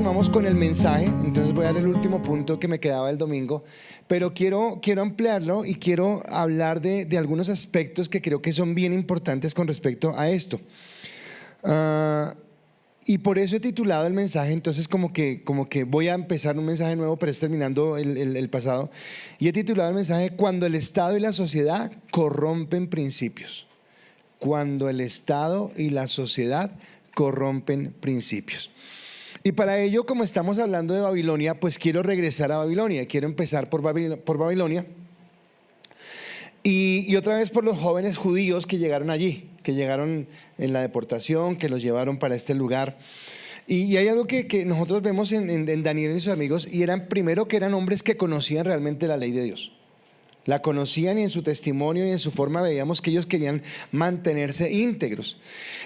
continuamos con el mensaje, entonces voy a dar el último punto que me quedaba el domingo, pero quiero ampliarlo y quiero hablar de algunos aspectos que creo que son bien importantes con respecto a esto. Y por eso he titulado el mensaje, entonces como que voy a empezar un mensaje nuevo, pero es terminando el pasado. Y he titulado el mensaje: cuando el Estado y la sociedad corrompen principios. Cuando el Estado y la sociedad corrompen principios. Y para ello, como estamos hablando de Babilonia, pues quiero regresar a Babilonia. Quiero empezar por Babilonia. Y otra vez por los jóvenes judíos que llegaron allí, que llegaron en la deportación, que los llevaron para este lugar. Y hay algo que nosotros vemos en Daniel y sus amigos, y primero que eran hombres que conocían realmente la ley de Dios. La conocían, y en su testimonio y en su forma veíamos que ellos querían mantenerse íntegros.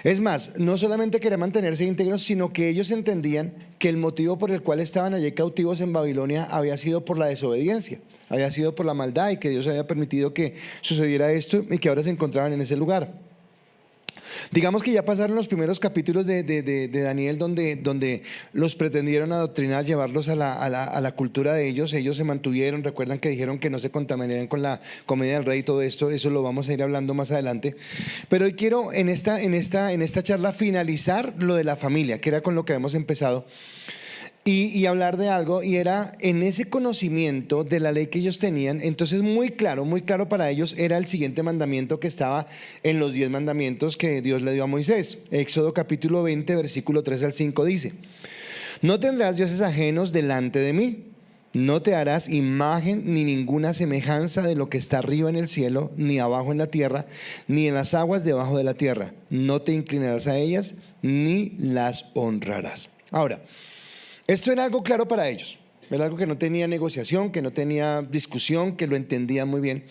Es más, no solamente querían mantenerse íntegros, sino que ellos entendían que el motivo por el cual estaban allí cautivos en Babilonia había sido por la desobediencia, había sido por la maldad, y que Dios había permitido que sucediera esto y que ahora se encontraban en ese lugar. Digamos que ya pasaron los primeros capítulos de Daniel donde los pretendieron adoctrinar, llevarlos a la cultura de ellos. Ellos se mantuvieron, recuerdan que dijeron que no se contaminaran con la comida del rey y todo esto. Eso lo vamos a ir hablando más adelante. Pero hoy quiero en esta charla finalizar lo de la familia, que era con lo que habíamos empezado. Y hablar de algo, y era en ese conocimiento de la ley que ellos tenían. Entonces muy claro para ellos era el siguiente mandamiento que estaba en los 10 mandamientos que Dios le dio a Moisés. Éxodo capítulo 20 versículo 3 al 5 dice: no tendrás dioses ajenos delante de mí, no te harás imagen ni ninguna semejanza de lo que está arriba en el cielo, ni abajo en la tierra, ni en las aguas debajo de la tierra. No te inclinarás a ellas, ni las honrarás. Ahora, esto era algo claro para ellos, era algo que no tenía negociación, que no tenía discusión, que lo entendían muy bien.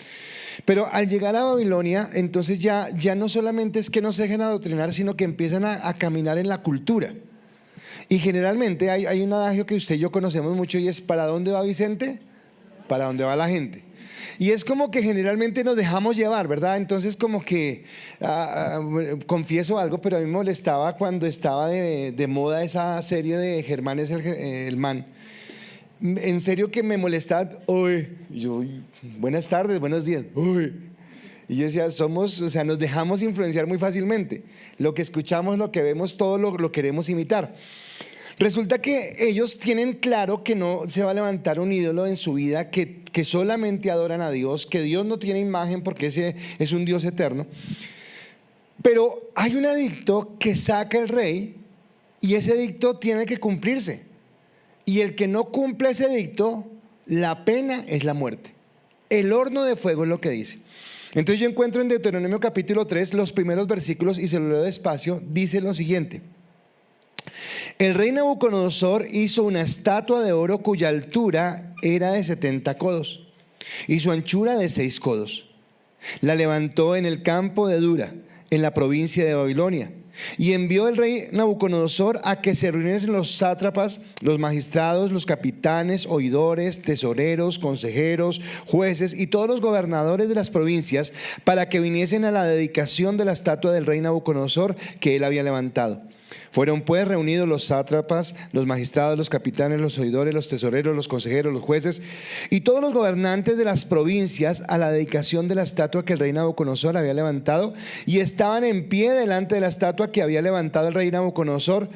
Pero al llegar a Babilonia, entonces ya no solamente es que no se dejen adoctrinar, sino que empiezan a caminar en la cultura. Y generalmente hay un adagio que usted y yo conocemos mucho, y es: ¿para dónde va Vicente? Para dónde va la gente. Y es como que generalmente nos dejamos llevar, ¿verdad? Entonces como que, confieso algo, pero a mí me molestaba cuando estaba de moda esa serie de Germán es el man. En serio que me molestaba. Uy, yo, buenas tardes, buenos días. Uy. Y yo decía, nos dejamos influenciar muy fácilmente. Lo que escuchamos, lo que vemos, todo lo queremos imitar. Resulta que ellos tienen claro que no se va a levantar un ídolo en su vida, que solamente adoran a Dios, que Dios no tiene imagen porque ese es un Dios eterno. Pero hay un edicto que saca el rey, y ese edicto tiene que cumplirse. Y el que no cumple ese edicto, la pena es la muerte. El horno de fuego es lo que dice. Entonces yo encuentro en Deuteronomio capítulo 3 los primeros versículos, y se lo leo despacio. Dice lo siguiente: el rey Nabucodonosor hizo una estatua de oro cuya altura era de 70 codos y su anchura de 6 codos. La levantó en el campo de Dura, en la provincia de Babilonia, y envió el rey Nabucodonosor a que se reuniesen los sátrapas, los magistrados, los capitanes, oidores, tesoreros, consejeros, jueces y todos los gobernadores de las provincias, para que viniesen a la dedicación de la estatua del rey Nabucodonosor que él había levantado. Fueron pues reunidos los sátrapas, los magistrados, los capitanes, los oidores, los tesoreros, los consejeros, los jueces y todos los gobernantes de las provincias a la dedicación de la estatua que el rey Nabucodonosor había levantado, y estaban en pie delante de la estatua que había levantado el rey Nabucodonosor.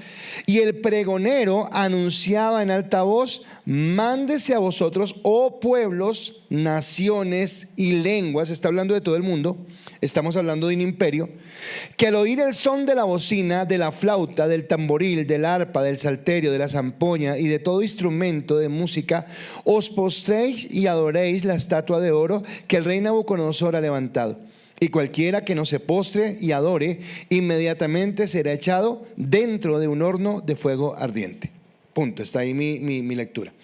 Y el pregonero anunciaba en alta voz: mándese a vosotros, oh pueblos, naciones y lenguas. Está hablando de todo el mundo, estamos hablando de un imperio, que al oír el son de la bocina, de la flauta, del tamboril, del arpa, del salterio, de la zampoña y de todo instrumento de música, os postréis y adoréis la estatua de oro que el rey Nabucodonosor ha levantado. Y cualquiera que no se postre y adore, inmediatamente será echado dentro de un horno de fuego ardiente. Punto. Está ahí mi lectura.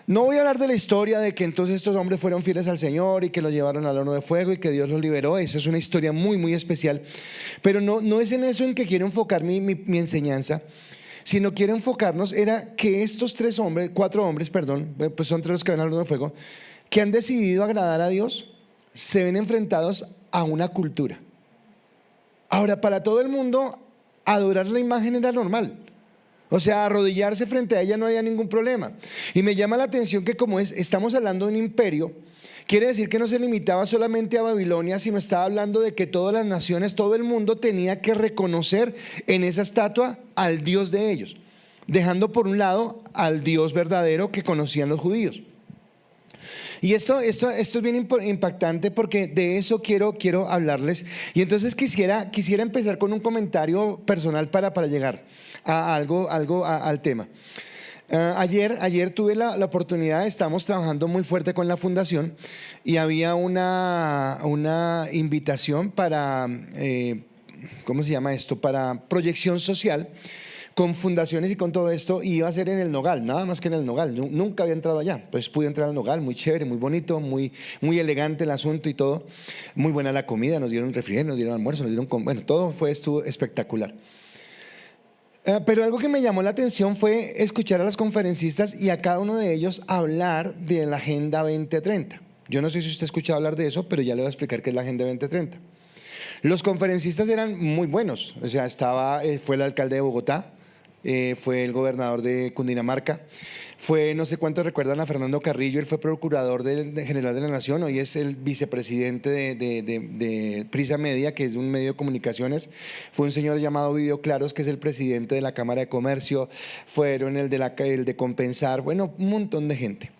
No voy a hablar de la historia de que entonces estos hombres fueron fieles al Señor y que los llevaron al horno de fuego y que Dios los liberó. Esa es una historia muy, muy especial. Pero no es en eso en que quiero enfocar mi enseñanza, sino quiero enfocarnos era que estos 4 hombres, pues son 3 los que van al horno de fuego, que han decidido agradar a Dios, se ven enfrentados a una cultura. Ahora, para todo el mundo, adorar la imagen era normal. O sea, arrodillarse frente a ella no había ningún problema. Y me llama la atención que como estamos hablando de un imperio, quiere decir que no se limitaba solamente a Babilonia, sino estaba hablando de que todas las naciones, todo el mundo tenía que reconocer en esa estatua al Dios de ellos, dejando por un lado al Dios verdadero que conocían los judíos. Y esto es bien impactante porque de eso quiero hablarles. Y entonces quisiera empezar con un comentario personal para llegar a al tema. Ayer tuve la oportunidad, estamos trabajando muy fuerte con la fundación y había una invitación para, ¿cómo se llama esto? Para proyección social con fundaciones y con todo esto, y iba a ser en el Nogal, nada más que en el Nogal. Nunca había entrado allá, pues pude entrar al Nogal, muy chévere, muy bonito, muy elegante el asunto y todo, muy buena la comida, nos dieron refrigerio, nos dieron almuerzo, bueno, todo estuvo espectacular. Pero algo que me llamó la atención fue escuchar a los conferencistas y a cada uno de ellos hablar de la Agenda 2030. Yo no sé si usted ha escuchado hablar de eso, pero ya le voy a explicar qué es la Agenda 2030. Los conferencistas eran muy buenos, o sea, fue el alcalde de Bogotá, fue el gobernador de Cundinamarca, fue, no sé cuántos recuerdan a Fernando Carrillo, él fue procurador general de la Nación, hoy es el vicepresidente de Prisa Media, que es un medio de comunicaciones, fue un señor llamado Video Claros, que es el presidente de la Cámara de Comercio, fueron el de Compensar, bueno, un montón de gente.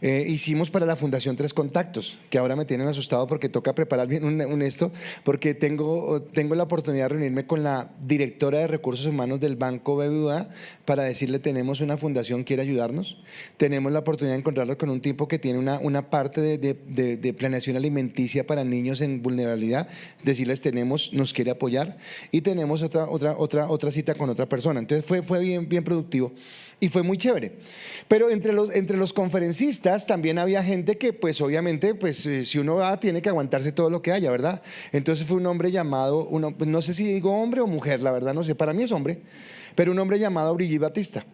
Hicimos para la Fundación 3 Contactos, que ahora me tienen asustado porque toca preparar bien esto, porque tengo la oportunidad de reunirme con la directora de Recursos Humanos del Banco BBVA para decirle: tenemos una fundación, ¿quiere ayudarnos? Tenemos la oportunidad de encontrarnos con un tipo que tiene una parte de planeación alimenticia para niños en vulnerabilidad, decirles nos quiere apoyar, y tenemos otra cita con otra persona. Entonces fue bien productivo y fue muy chévere. Pero entre los conferencistas también había gente que, pues obviamente, pues si uno va, tiene que aguantarse todo lo que haya, ¿verdad? Entonces fue un hombre llamado, no sé si digo hombre o mujer, la verdad no sé, para mí es hombre, pero un hombre llamado Brigitte Batista,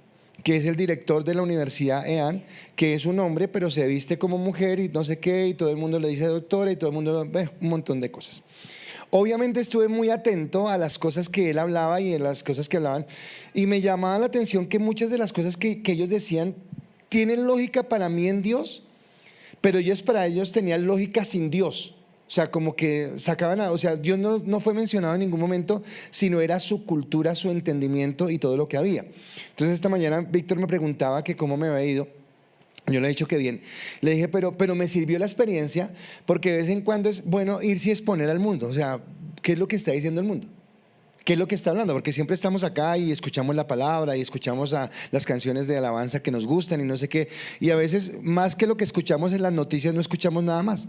que es el director de la Universidad EAN, que es un hombre, pero se viste como mujer y no sé qué, y todo el mundo le dice doctora y todo el mundo ve un montón de cosas. Obviamente estuve muy atento a las cosas que él hablaba y a las cosas que hablaban, y me llamaba la atención que muchas de las cosas que ellos decían tienen lógica para mí en Dios, pero para ellos tenían lógica sin Dios. O sea, como que o sea, Dios no fue mencionado en ningún momento, sino era su cultura, su entendimiento y todo lo que había. Entonces esta mañana Víctor me preguntaba que cómo me había ido. Yo le he dicho que bien. Le dije, pero me sirvió la experiencia, porque de vez en cuando es bueno irse y exponer al mundo. O sea, ¿qué es lo que está diciendo el mundo? ¿Qué es lo que está hablando? Porque siempre estamos acá y escuchamos la palabra y escuchamos las canciones de alabanza que nos gustan y no sé qué. Y a veces, más que lo que escuchamos en las noticias, no escuchamos nada más.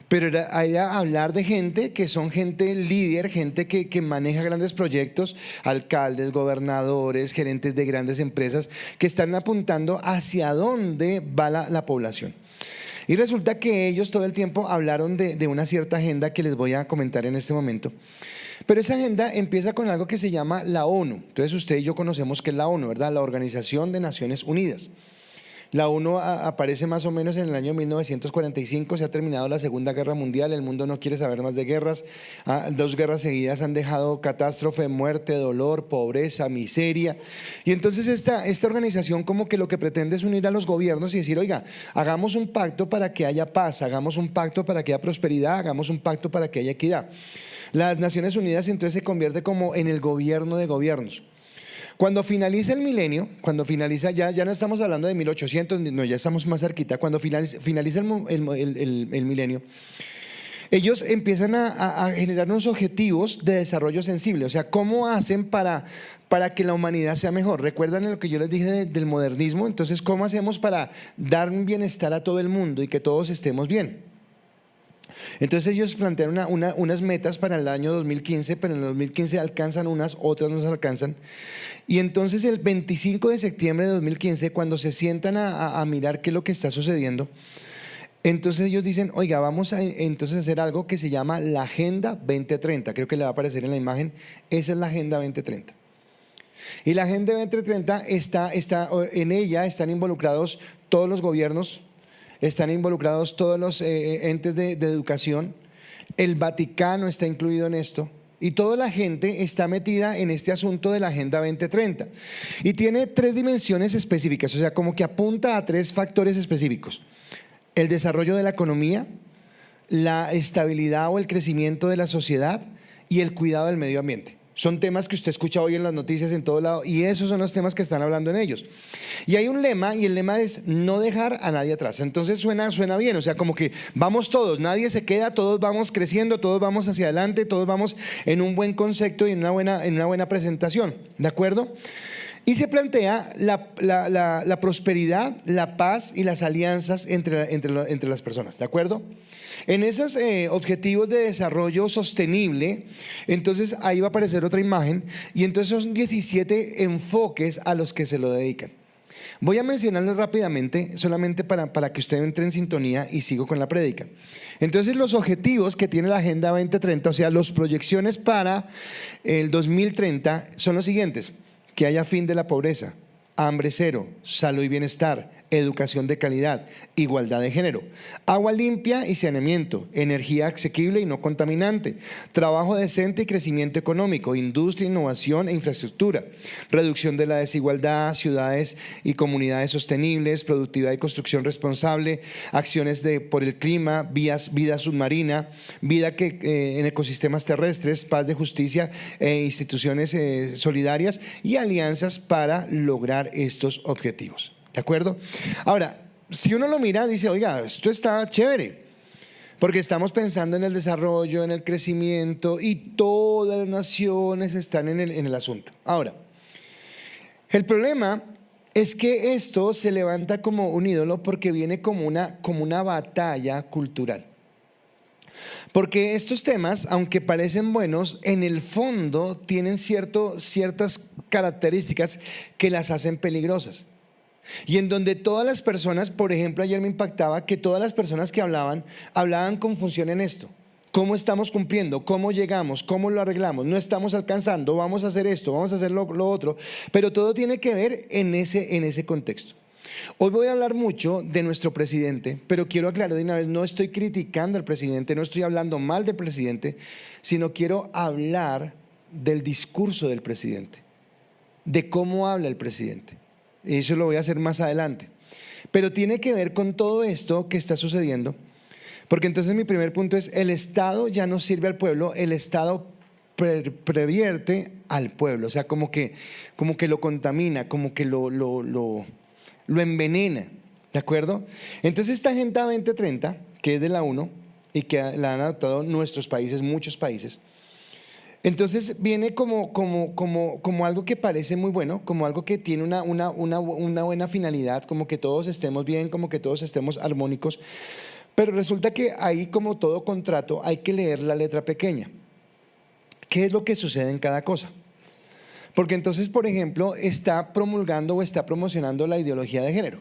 Pero era hablar de gente que son gente líder, gente que maneja grandes proyectos, alcaldes, gobernadores, gerentes de grandes empresas, que están apuntando hacia dónde va la población. Y resulta que ellos todo el tiempo hablaron de una cierta agenda que les voy a comentar en este momento. Pero esa agenda empieza con algo que se llama la ONU. Entonces usted y yo conocemos que es la ONU, ¿verdad? La Organización de Naciones Unidas. La ONU aparece más o menos en el año 1945, se ha terminado la Segunda Guerra Mundial, el mundo no quiere saber más de guerras, 2 guerras seguidas han dejado catástrofe, muerte, dolor, pobreza, miseria. Y entonces esta organización como que lo que pretende es unir a los gobiernos y decir: oiga, hagamos un pacto para que haya paz, hagamos un pacto para que haya prosperidad, hagamos un pacto para que haya equidad. Las Naciones Unidas entonces se convierte como en el gobierno de gobiernos. Cuando finaliza el milenio, ya no estamos hablando de 1800, no, ya estamos más cerquita, cuando finaliza el milenio, ellos empiezan a generar unos objetivos de desarrollo sensible. O sea, ¿cómo hacen para que la humanidad sea mejor? ¿Recuerdan lo que yo les dije del modernismo? Entonces, ¿cómo hacemos para dar un bienestar a todo el mundo y que todos estemos bien? Entonces ellos plantean unas metas para el año 2015, pero en el 2015 alcanzan unas, otras no se alcanzan. Y entonces el 25 de septiembre de 2015, cuando se sientan a mirar qué es lo que está sucediendo, entonces ellos dicen: oiga, vamos a entonces hacer algo que se llama la Agenda 2030. Creo que le va a aparecer en la imagen. Esa es la Agenda 2030. Y la Agenda 2030 en ella están involucrados todos los gobiernos, están involucrados todos los entes de educación. El Vaticano está incluido en esto. y toda la gente está metida en este asunto de la Agenda 2030. Y tiene 3 dimensiones específicas, o sea, como que apunta a 3 factores específicos: el desarrollo de la economía, la estabilidad o el crecimiento de la sociedad y el cuidado del medio ambiente. Son temas que usted escucha hoy en las noticias en todo lado, y esos son los temas que están hablando en ellos. Y hay un lema, y el lema es no dejar a nadie atrás. Entonces suena bien, o sea, como que vamos todos, nadie se queda, todos vamos creciendo, todos vamos hacia adelante, todos vamos en un buen concepto y en una buena presentación, ¿de acuerdo? Y se plantea la prosperidad, la paz y las alianzas entre las personas, ¿de acuerdo? En esos objetivos de desarrollo sostenible, entonces ahí va a aparecer otra imagen, y entonces son 17 enfoques a los que se lo dedican. Voy a mencionarlos rápidamente, solamente para que usted entre en sintonía, y sigo con la prédica. Entonces, los objetivos que tiene la Agenda 2030, o sea, las proyecciones para el 2030 son los siguientes: que haya fin de la pobreza, hambre cero, salud y bienestar, educación de calidad, igualdad de género, agua limpia y saneamiento, energía asequible y no contaminante, trabajo decente y crecimiento económico, industria, innovación e infraestructura, reducción de la desigualdad, ciudades y comunidades sostenibles, productividad y construcción responsable, acciones por el clima, vida submarina, vida en ecosistemas terrestres, paz de justicia, instituciones solidarias y alianzas para lograr estos objetivos. ¿De acuerdo? Ahora, si uno lo mira, dice, oiga, esto está chévere, porque estamos pensando en el desarrollo, en el crecimiento, y todas las naciones están en el asunto. Ahora, el problema es que esto se levanta como un ídolo porque viene como una batalla cultural. Porque estos temas, aunque parecen buenos, en el fondo tienen ciertas características que las hacen peligrosas. Y en donde todas las personas, por ejemplo, ayer me impactaba que todas las personas que hablaban con función en esto: ¿cómo estamos cumpliendo? ¿Cómo llegamos? ¿Cómo lo arreglamos? No estamos alcanzando, vamos a hacer esto, vamos a hacer lo otro, pero todo tiene que ver en ese contexto. Hoy voy a hablar mucho de nuestro presidente, pero quiero aclarar de una vez, no estoy criticando al presidente, no estoy hablando mal del presidente, sino quiero hablar del discurso del presidente, de cómo habla el presidente. Y eso lo voy a hacer más adelante. Pero tiene que ver con todo esto que está sucediendo, porque entonces mi primer punto es: el Estado ya no sirve al pueblo, el Estado previerte al pueblo, o sea, como que lo contamina, como que lo envenena, ¿de acuerdo? Entonces esta Agenda 2030, que es de la ONU y que la han adoptado nuestros países, muchos países, entonces viene como algo que parece muy bueno, como algo que tiene una buena finalidad, como que todos estemos bien, como que todos estemos armónicos, pero resulta que ahí, como todo contrato, hay que leer la letra pequeña. ¿Qué es lo que sucede en cada cosa? Porque entonces, por ejemplo, está promulgando o está promocionando la ideología de género.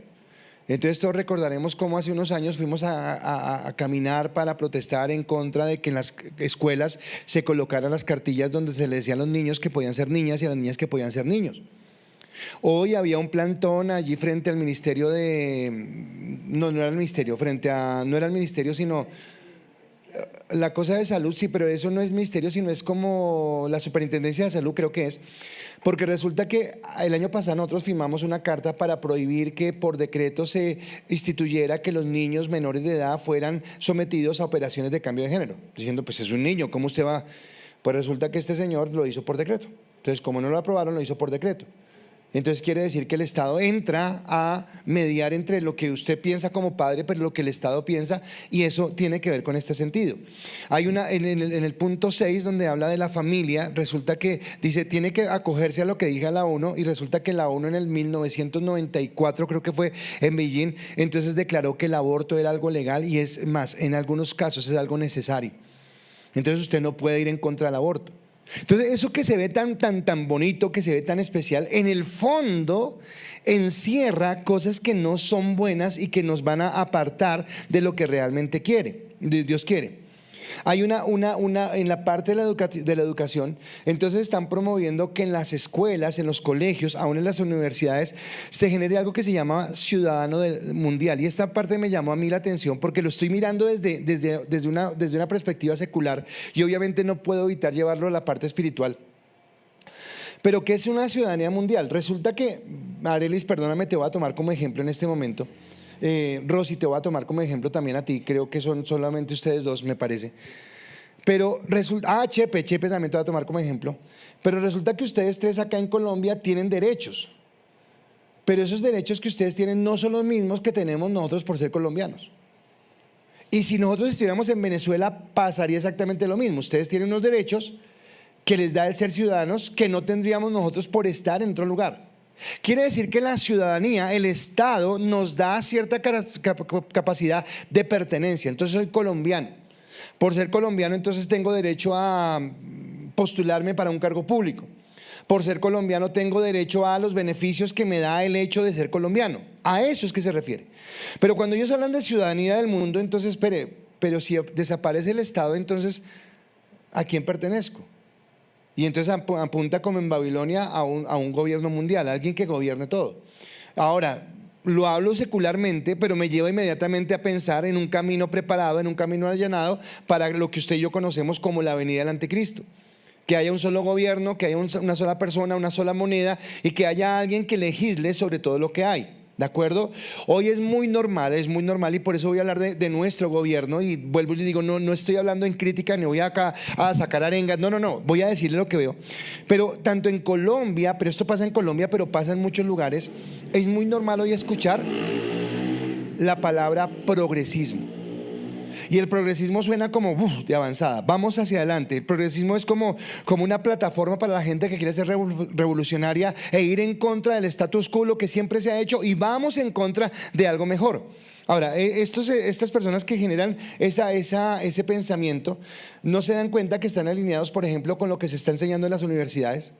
Entonces todos recordaremos cómo hace unos años fuimos a caminar para protestar en contra de que en las escuelas se colocaran las cartillas donde se le decía a los niños que podían ser niñas y a las niñas que podían ser niños. Hoy había un plantón allí frente al ministerio no era el ministerio, no era el ministerio, sino la cosa de salud, sí, pero eso no es ministerio, sino es como la superintendencia de salud, creo que es. Porque resulta que el año pasado nosotros firmamos una carta para prohibir que por decreto se instituyera que los niños menores de edad fueran sometidos a operaciones de cambio de género. Diciendo, pues es un niño, ¿cómo usted va? Pues resulta que este señor lo hizo por decreto. Entonces, como no lo aprobaron, lo hizo por decreto. Entonces quiere decir que el Estado entra a mediar entre lo que usted piensa como padre, pero lo que el Estado piensa, y eso tiene que ver con este sentido. Hay en el punto 6, donde habla de la familia, resulta que dice, tiene que acogerse a lo que diga la ONU, y resulta que la ONU en el 1994, creo que fue en Beijing, entonces declaró que el aborto era algo legal, y es más, en algunos casos es algo necesario. Entonces usted no puede ir en contra del aborto. Entonces eso que se ve tan bonito, que se ve tan especial, en el fondo encierra cosas que no son buenas y que nos van a apartar de lo que realmente Dios quiere. Hay en la parte de de la educación, entonces están promoviendo que en las escuelas, en los colegios, aún en las universidades, se genere algo que se llama ciudadano mundial. Y esta parte me llamó a mí la atención porque lo estoy mirando desde una perspectiva secular y obviamente no puedo evitar llevarlo a la parte espiritual. Pero ¿qué es una ciudadanía mundial? Resulta que, Arelis, perdóname, te voy a tomar como ejemplo en este momento. Rosy, te voy a tomar como ejemplo también a ti, creo que son solamente ustedes dos, me parece. Pero resulta, Chepe también te voy a tomar como ejemplo. Pero resulta que ustedes tres acá en Colombia tienen derechos. Pero esos derechos que ustedes tienen no son los mismos que tenemos nosotros por ser colombianos. Y si nosotros estuviéramos en Venezuela, pasaría exactamente lo mismo. Ustedes tienen unos derechos que les da el ser ciudadanos que no tendríamos nosotros por estar en otro lugar. Quiere decir que la ciudadanía, el Estado, nos da cierta capacidad de pertenencia. Entonces soy colombiano. Por ser colombiano, entonces tengo derecho a postularme para un cargo público. Por ser colombiano tengo derecho a los beneficios que me da el hecho de ser colombiano. A eso es que se refiere. Pero cuando ellos hablan de ciudadanía del mundo, entonces, pero si desaparece el Estado, entonces, ¿a quién pertenezco? Y entonces apunta como en Babilonia a un gobierno mundial, a alguien que gobierne todo. Ahora, lo hablo secularmente, pero me lleva inmediatamente a pensar en un camino preparado, en un camino allanado para lo que usted y yo conocemos como la venida del anticristo. Que haya un solo gobierno, que haya una sola persona, una sola moneda y que haya alguien que legisle sobre todo lo que hay. ¿De acuerdo? Hoy es muy normal y por eso voy a hablar de nuestro gobierno y vuelvo y le digo, no estoy hablando en crítica, ni voy acá a sacar arengas, no, voy a decirle lo que veo. Pero tanto en Colombia, pero esto pasa en Colombia, pero pasa en muchos lugares, es muy normal hoy escuchar la palabra progresismo. Y el progresismo suena como de avanzada, vamos hacia adelante. El progresismo es como una plataforma para la gente que quiere ser revolucionaria e ir en contra del status quo, lo que siempre se ha hecho, y vamos en contra de algo mejor. Ahora, estas personas que generan ese pensamiento no se dan cuenta que están alineados, por ejemplo, con lo que se está enseñando en las universidades,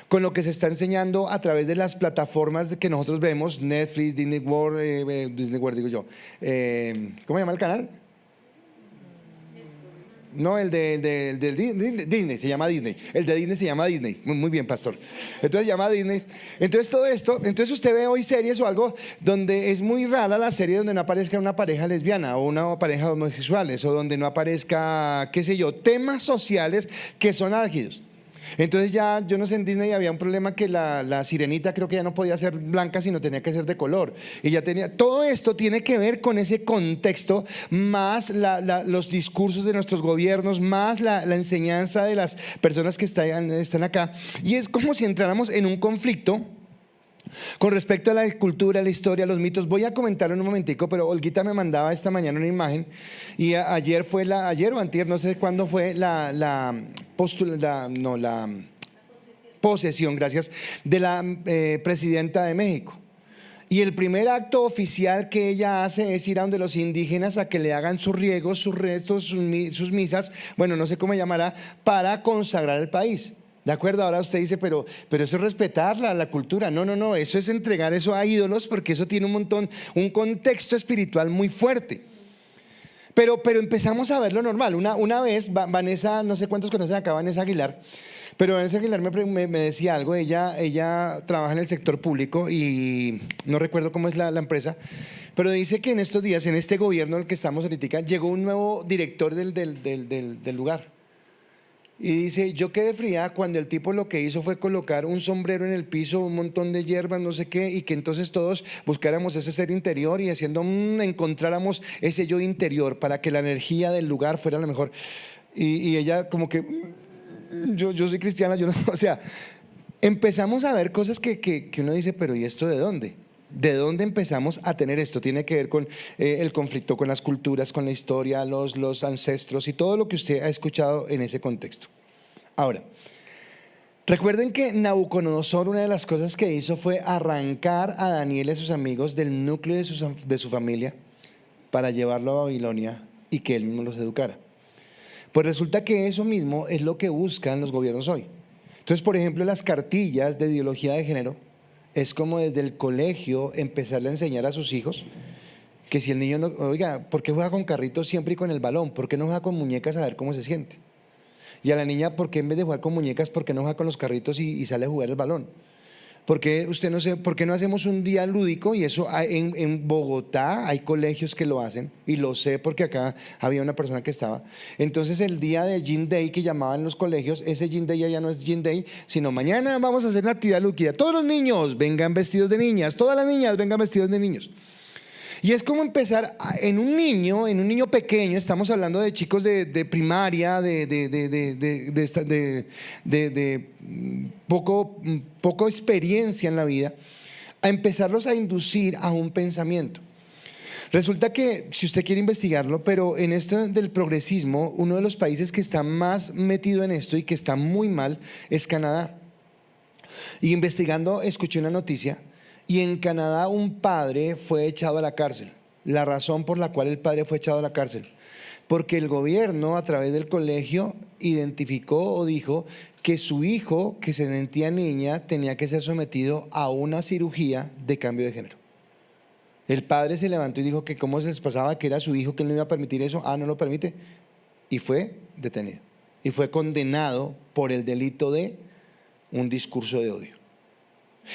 con lo que se está enseñando a través de las plataformas que nosotros vemos, Netflix, Disney World digo yo, ¿cómo se llama el canal? No, el de Disney, se llama Disney. El de Disney se llama Disney. Muy bien, pastor. Entonces se llama Disney. Entonces todo esto, entonces usted ve hoy series o algo donde es muy rara la serie donde no aparezca una pareja lesbiana o una pareja homosexuales o donde no aparezca, qué sé yo, temas sociales que son álgidos. Entonces ya, yo no sé, en Disney había un problema que la sirenita creo que ya no podía ser blanca sino tenía que ser de color y ya tenía, todo esto tiene que ver con ese contexto más los discursos de nuestros gobiernos, más la enseñanza de las personas que están acá, y es como si entráramos en un conflicto con respecto a la cultura, la historia, los mitos. Voy a comentarlo en un momentico, pero Olguita me mandaba esta mañana una imagen y ayer o antier, no sé cuándo fue la posesión, gracias, de la presidenta de México. Y el primer acto oficial que ella hace es ir a donde los indígenas a que le hagan sus riegos, sus retos, sus misas, bueno, no sé cómo llamará, para consagrar el país. ¿De acuerdo? Ahora usted dice, pero eso es respetar la cultura. No, eso es entregar eso a ídolos porque eso tiene un contexto espiritual muy fuerte. Pero empezamos a ver lo normal. Una vez, Vanessa, no sé cuántos conocen acá, Vanessa Aguilar, pero Vanessa Aguilar me decía algo. Ella trabaja en el sector público y no recuerdo cómo es la empresa, pero dice que en estos días, en este gobierno en el que estamos ahorita, llegó un nuevo director del lugar. Y dice, yo quedé fría cuando el tipo lo que hizo fue colocar un sombrero en el piso, un montón de hierbas, no sé qué, y que entonces todos buscáramos ese ser interior y encontráramos ese yo interior para que la energía del lugar fuera la mejor. Y ella como que, yo soy cristiana, yo no, o sea, empezamos a ver cosas que uno dice, pero ¿y esto de dónde? ¿De dónde empezamos a tener esto? Tiene que ver con el conflicto con las culturas, con la historia, los ancestros y todo lo que usted ha escuchado en ese contexto. Ahora, recuerden que Nabucodonosor, una de las cosas que hizo fue arrancar a Daniel y a sus amigos del núcleo de su familia para llevarlo a Babilonia y que él mismo los educara. Pues resulta que eso mismo es lo que buscan los gobiernos hoy. Entonces, por ejemplo, las cartillas de ideología de género es como desde el colegio empezarle a enseñar a sus hijos que si el niño no, oiga, ¿por qué juega con carritos siempre y con el balón? ¿Por qué no juega con muñecas a ver cómo se siente? Y a la niña, ¿por qué en vez de jugar con muñecas, por qué no juega con los carritos y sale a jugar el balón? ¿Por qué por qué no hacemos un día lúdico? Y eso en Bogotá hay colegios que lo hacen, y lo sé porque acá había una persona que estaba. Entonces el día de Gym Day que llamaban los colegios, ese Gym Day ya no es Gym Day, sino mañana vamos a hacer una actividad lúdica. Todos los niños vengan vestidos de niñas, todas las niñas vengan vestidos de niños. Y es como empezar en un niño pequeño. Estamos hablando de chicos de primaria, de poco experiencia en la vida, a empezarlos a inducir a un pensamiento. Resulta que, si usted quiere investigarlo, pero en esto del progresismo, uno de los países que está más metido en esto y que está muy mal es Canadá. Y investigando escuché una noticia, y en Canadá un padre fue echado a la cárcel. La razón por la cual el padre fue echado a la cárcel, porque el gobierno a través del colegio identificó o dijo que su hijo, que se sentía niña, tenía que ser sometido a una cirugía de cambio de género. El padre se levantó y dijo que cómo se les pasaba, que era su hijo, que él no iba a permitir eso. No lo permite. Y fue detenido. Y fue condenado por el delito de un discurso de odio.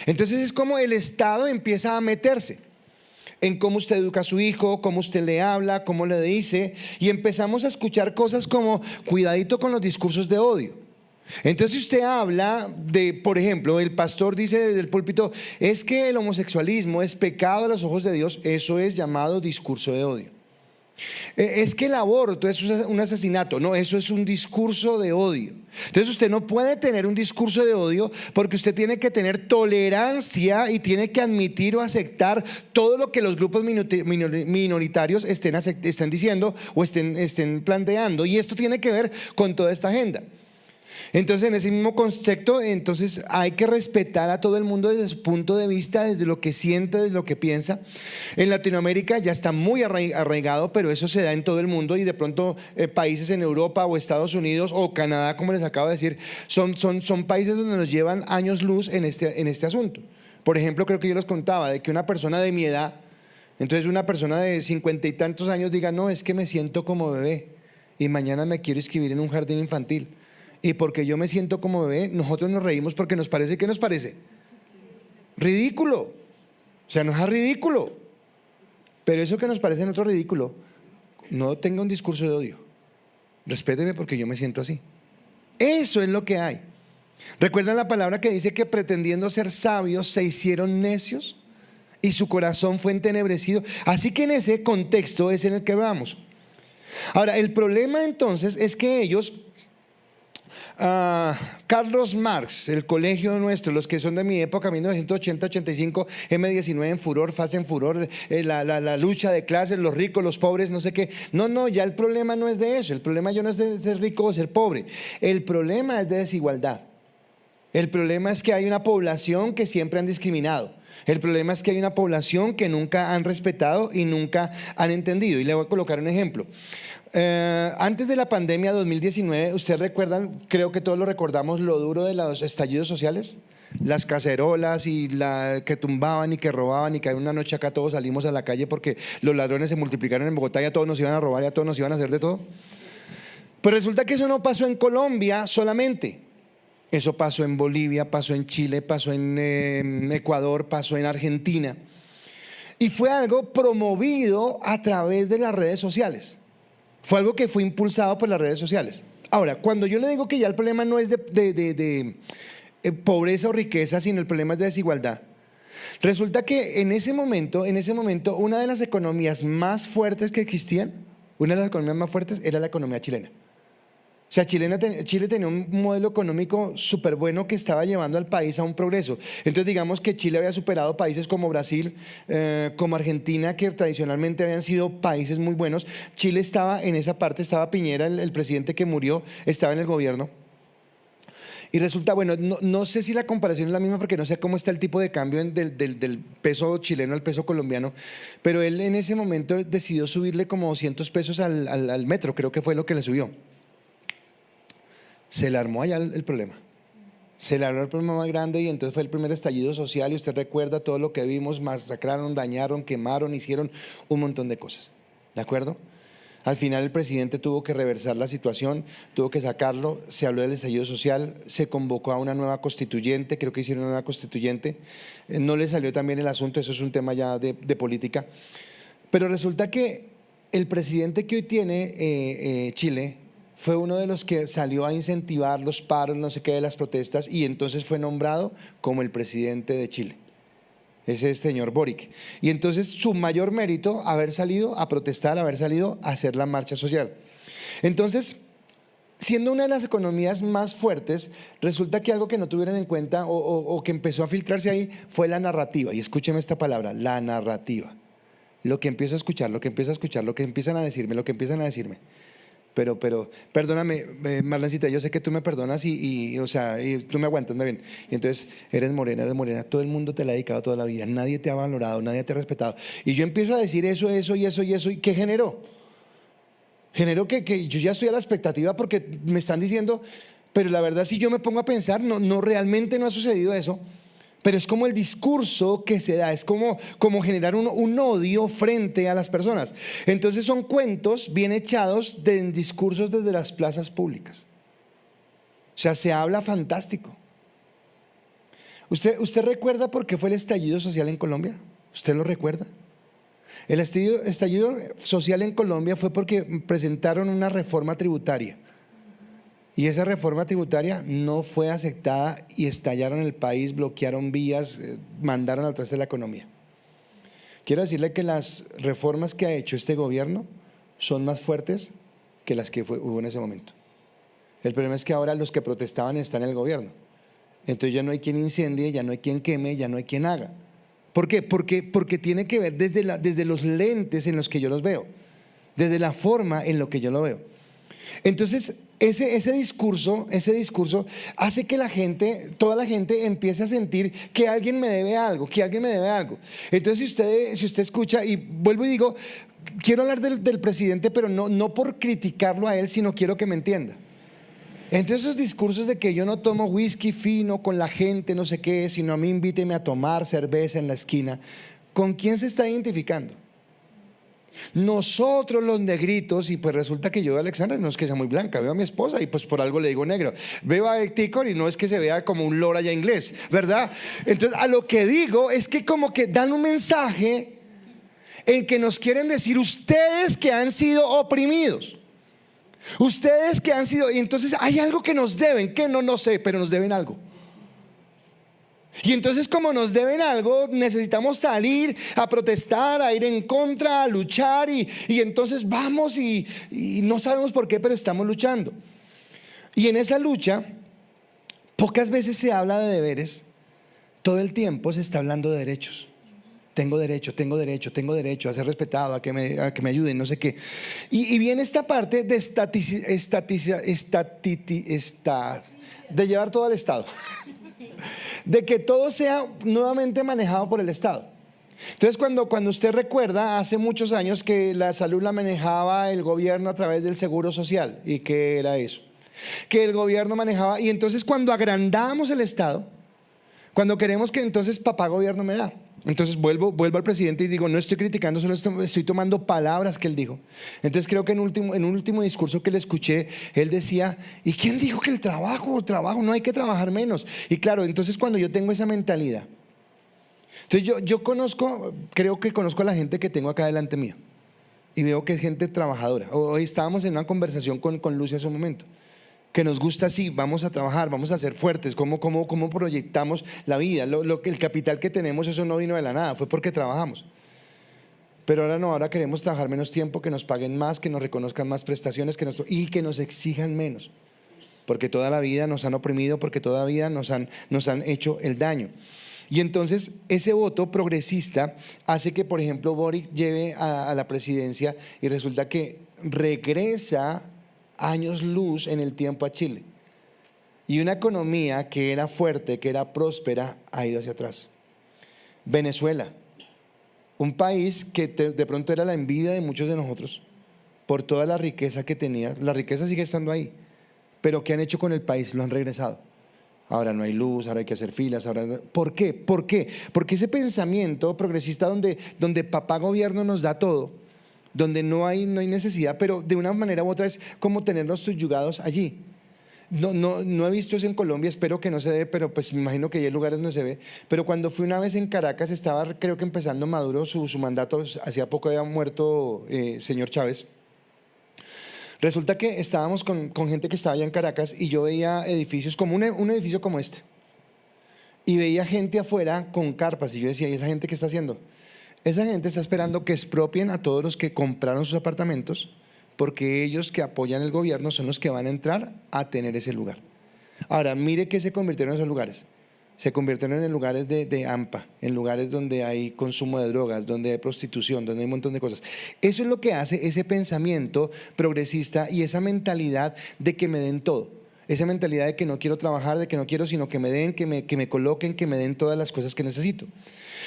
Entonces es como el Estado empieza a meterse en cómo usted educa a su hijo, cómo usted le habla, cómo le dice, y empezamos a escuchar cosas como cuidadito con los discursos de odio. Entonces si usted habla de, por ejemplo, el pastor dice desde el púlpito, es que el homosexualismo es pecado a los ojos de Dios, eso es llamado discurso de odio. Es que el aborto es un asesinato, no, eso es un discurso de odio. Entonces usted no puede tener un discurso de odio, porque usted tiene que tener tolerancia y tiene que admitir o aceptar todo lo que los grupos minoritarios estén diciendo o estén planteando, y esto tiene que ver con toda esta agenda. Entonces en ese mismo concepto, entonces hay que respetar a todo el mundo desde su punto de vista, desde lo que siente, desde lo que piensa. En Latinoamérica ya está muy arraigado, pero eso se da en todo el mundo, y de pronto países en Europa o Estados Unidos o Canadá, como les acabo de decir, son países donde nos llevan años luz en este asunto. Por ejemplo, creo que yo les contaba de que una persona de mi edad, entonces una persona de 50 y tantos años diga, no, es que me siento como bebé y mañana me quiero inscribir en un jardín infantil. Y porque yo me siento como bebé, nosotros nos reímos porque nos parece, ¿qué nos parece? Ridículo. O sea, no es ridículo. Pero eso que nos parece en otro ridículo, no tenga un discurso de odio. Respéteme porque yo me siento así. Eso es lo que hay. ¿Recuerdan la palabra que dice que pretendiendo ser sabios se hicieron necios y su corazón fue entenebrecido? Así que en ese contexto es en el que vamos. Ahora, el problema entonces es que ellos... Carlos Marx, el colegio nuestro, los que son de mi época, 1980-85, M19 en furor, FAS en furor, la lucha de clases, los ricos, los pobres, no sé qué. No, ya el problema no es de eso. El problema ya no es de ser rico o ser pobre. El problema es de desigualdad. El problema es que hay una población que siempre han discriminado. El problema es que hay una población que nunca han respetado y nunca han entendido. Y le voy a colocar un ejemplo. Antes de la pandemia 2019, ¿ustedes recuerdan? Creo que todos lo recordamos, lo duro de los estallidos sociales, las cacerolas y que tumbaban y que robaban, y que una noche acá todos salimos a la calle porque los ladrones se multiplicaron en Bogotá y a todos nos iban a robar y a todos nos iban a hacer de todo. Pero resulta que eso no pasó en Colombia solamente. Eso pasó en Bolivia, pasó en Chile, pasó en Ecuador, pasó en Argentina. Y fue algo promovido a través de las redes sociales. Fue algo que fue impulsado por las redes sociales. Ahora, cuando yo le digo que ya el problema no es de pobreza o riqueza, sino el problema es de desigualdad, resulta que en ese momento, una de las economías más fuertes que existían, una de las economías más fuertes era la economía chilena. O sea, Chile tenía un modelo económico súper bueno que estaba llevando al país a un progreso. Entonces digamos que Chile había superado países como Brasil, como Argentina, que tradicionalmente habían sido países muy buenos. Chile estaba en esa parte, estaba Piñera, el presidente que murió, estaba en el gobierno. Y resulta, bueno, no sé si la comparación es la misma, porque no sé cómo está el tipo de cambio del peso chileno al peso colombiano, pero él en ese momento decidió subirle como 200 pesos al metro, creo que fue lo que le subió. Se le armó allá el problema. Se le habló el problema más grande y entonces fue el primer estallido social y usted recuerda todo lo que vimos, masacraron, dañaron, quemaron, hicieron un montón de cosas. ¿De acuerdo? Al final el presidente tuvo que reversar la situación, tuvo que sacarlo, se habló del estallido social, se convocó a una nueva constituyente, creo que hicieron una nueva constituyente, no le salió tan bien el asunto, eso es un tema ya de política, pero resulta que el presidente que hoy tiene Chile fue uno de los que salió a incentivar los paros, no sé qué, de las protestas y entonces fue nombrado como el presidente de Chile. Ese es el señor Boric. Y entonces su mayor mérito, haber salido a protestar, haber salido a hacer la marcha social. Entonces, siendo una de las economías más fuertes, resulta que algo que no tuvieron en cuenta o que empezó a filtrarse ahí fue la narrativa. Y escúcheme esta palabra, la narrativa. Lo que empiezo a escuchar, lo que empiezo a escuchar, lo que empiezan a decirme, lo que empiezan a decirme. Pero, perdóname, Marlencita, yo sé que tú me perdonas o sea, y tú me aguantas, muy bien. Y entonces, eres morena, todo el mundo te la ha dedicado toda la vida, nadie te ha valorado, nadie te ha respetado. Y yo empiezo a decir eso, ¿y qué generó? Generó que yo ya estoy a la expectativa porque me están diciendo, pero la verdad si yo me pongo a pensar, no realmente no ha sucedido eso. Pero es como el discurso que se da, es como generar un odio frente a las personas. Entonces son cuentos bien echados en discursos desde las plazas públicas. O sea, se habla fantástico. ¿Usted recuerda por qué fue el estallido social en Colombia? ¿Usted lo recuerda? El estallido social en Colombia fue porque presentaron una reforma tributaria. Y esa reforma tributaria no fue aceptada y estallaron el país, bloquearon vías, mandaron al traste de la economía. Quiero decirle que las reformas que ha hecho este gobierno son más fuertes que las que hubo en ese momento. El problema es que ahora los que protestaban están en el gobierno. Entonces ya no hay quien incendie, ya no hay quien queme, ya no hay quien haga. ¿Por qué? Porque tiene que ver desde los lentes en los que yo los veo, desde la forma en lo que yo lo veo. Entonces, ese discurso hace que toda la gente empiece a sentir que alguien me debe algo, Entonces, si usted escucha, y vuelvo y digo, quiero hablar del presidente, pero no por criticarlo a él, sino quiero que me entienda. Entonces esos discursos de que yo no tomo whisky fino con la gente, no sé qué, sino a mí invíteme a tomar cerveza en la esquina, ¿con quién se está identificando? Nosotros los negritos, y pues resulta que yo veo a Alexandra, no es que sea muy blanca, veo a mi esposa y pues por algo le digo negro, veo a Ticor y no es que se vea como un lora ya inglés, ¿verdad? Entonces a lo que digo es que como que dan un mensaje en que nos quieren decir ustedes que han sido oprimidos, ustedes que han sido, y entonces hay algo que nos deben, que no sé, pero nos deben algo. Y entonces como nos deben algo, necesitamos salir a protestar, a ir en contra, a luchar y entonces vamos y no sabemos por qué, pero estamos luchando. Y en esa lucha, pocas veces se habla de deberes, todo el tiempo se está hablando de derechos. Tengo derecho a ser respetado, a que me ayuden, no sé qué. Y viene esta parte de de llevar todo al Estado. De que todo sea nuevamente manejado por el Estado. Entonces cuando usted recuerda hace muchos años que la salud la manejaba el gobierno a través del seguro social, ¿y qué era eso? Que el gobierno manejaba, y entonces cuando agrandamos el Estado, cuando queremos que entonces papá gobierno me da, entonces vuelvo al presidente y digo, no estoy criticando, solo estoy tomando palabras que él dijo. Entonces creo que en un último discurso que le escuché, él decía, ¿y quién dijo que el trabajo, no hay que trabajar menos? Y claro, entonces cuando yo tengo esa mentalidad, entonces yo creo que conozco a la gente que tengo acá delante mío y veo que es gente trabajadora. Hoy estábamos en una conversación con Lucy hace un momento, que nos gusta así, vamos a trabajar, vamos a ser fuertes, cómo proyectamos la vida, el capital que tenemos, eso no vino de la nada, fue porque trabajamos. Pero ahora queremos trabajar menos tiempo, que nos paguen más, que nos reconozcan más prestaciones y que nos exijan menos, porque toda la vida nos han oprimido, porque toda la vida nos han hecho el daño. Y entonces ese voto progresista hace que, por ejemplo, Boric lleve a la presidencia y resulta que regresa años luz en el tiempo a Chile. Y una economía que era fuerte, que era próspera, ha ido hacia atrás. Venezuela, un país que de pronto era la envidia de muchos de nosotros por toda la riqueza que tenía. La riqueza sigue estando ahí, pero ¿qué han hecho con el país? Lo han regresado. Ahora no hay luz, ahora hay que hacer filas. ¿Por qué? ¿Por qué? Porque ese pensamiento progresista donde papá gobierno nos da todo, donde no hay necesidad, pero de una manera u otra es como tenernos subyugados allí. No he visto eso en Colombia, espero que no se dé, pero pues me imagino que hay lugares donde se ve. Pero cuando fui una vez en Caracas, estaba creo que empezando Maduro su mandato, hacía poco había muerto señor Chávez. Resulta que estábamos con gente que estaba allá en Caracas y yo veía edificios como un edificio como este. Y veía gente afuera con carpas y yo decía, ¿y esa gente qué está haciendo? Esa gente está esperando que expropien a todos los que compraron sus apartamentos, porque ellos que apoyan el gobierno son los que van a entrar a tener ese lugar. Ahora, mire que se convirtieron en esos lugares. Se convirtieron en lugares de AMPA, en lugares donde hay consumo de drogas, donde hay prostitución, donde hay un montón de cosas. Eso es lo que hace ese pensamiento progresista y esa mentalidad de que me den todo. Esa mentalidad de que no quiero trabajar, de que no quiero, sino que me den, que me coloquen, que me den todas las cosas que necesito.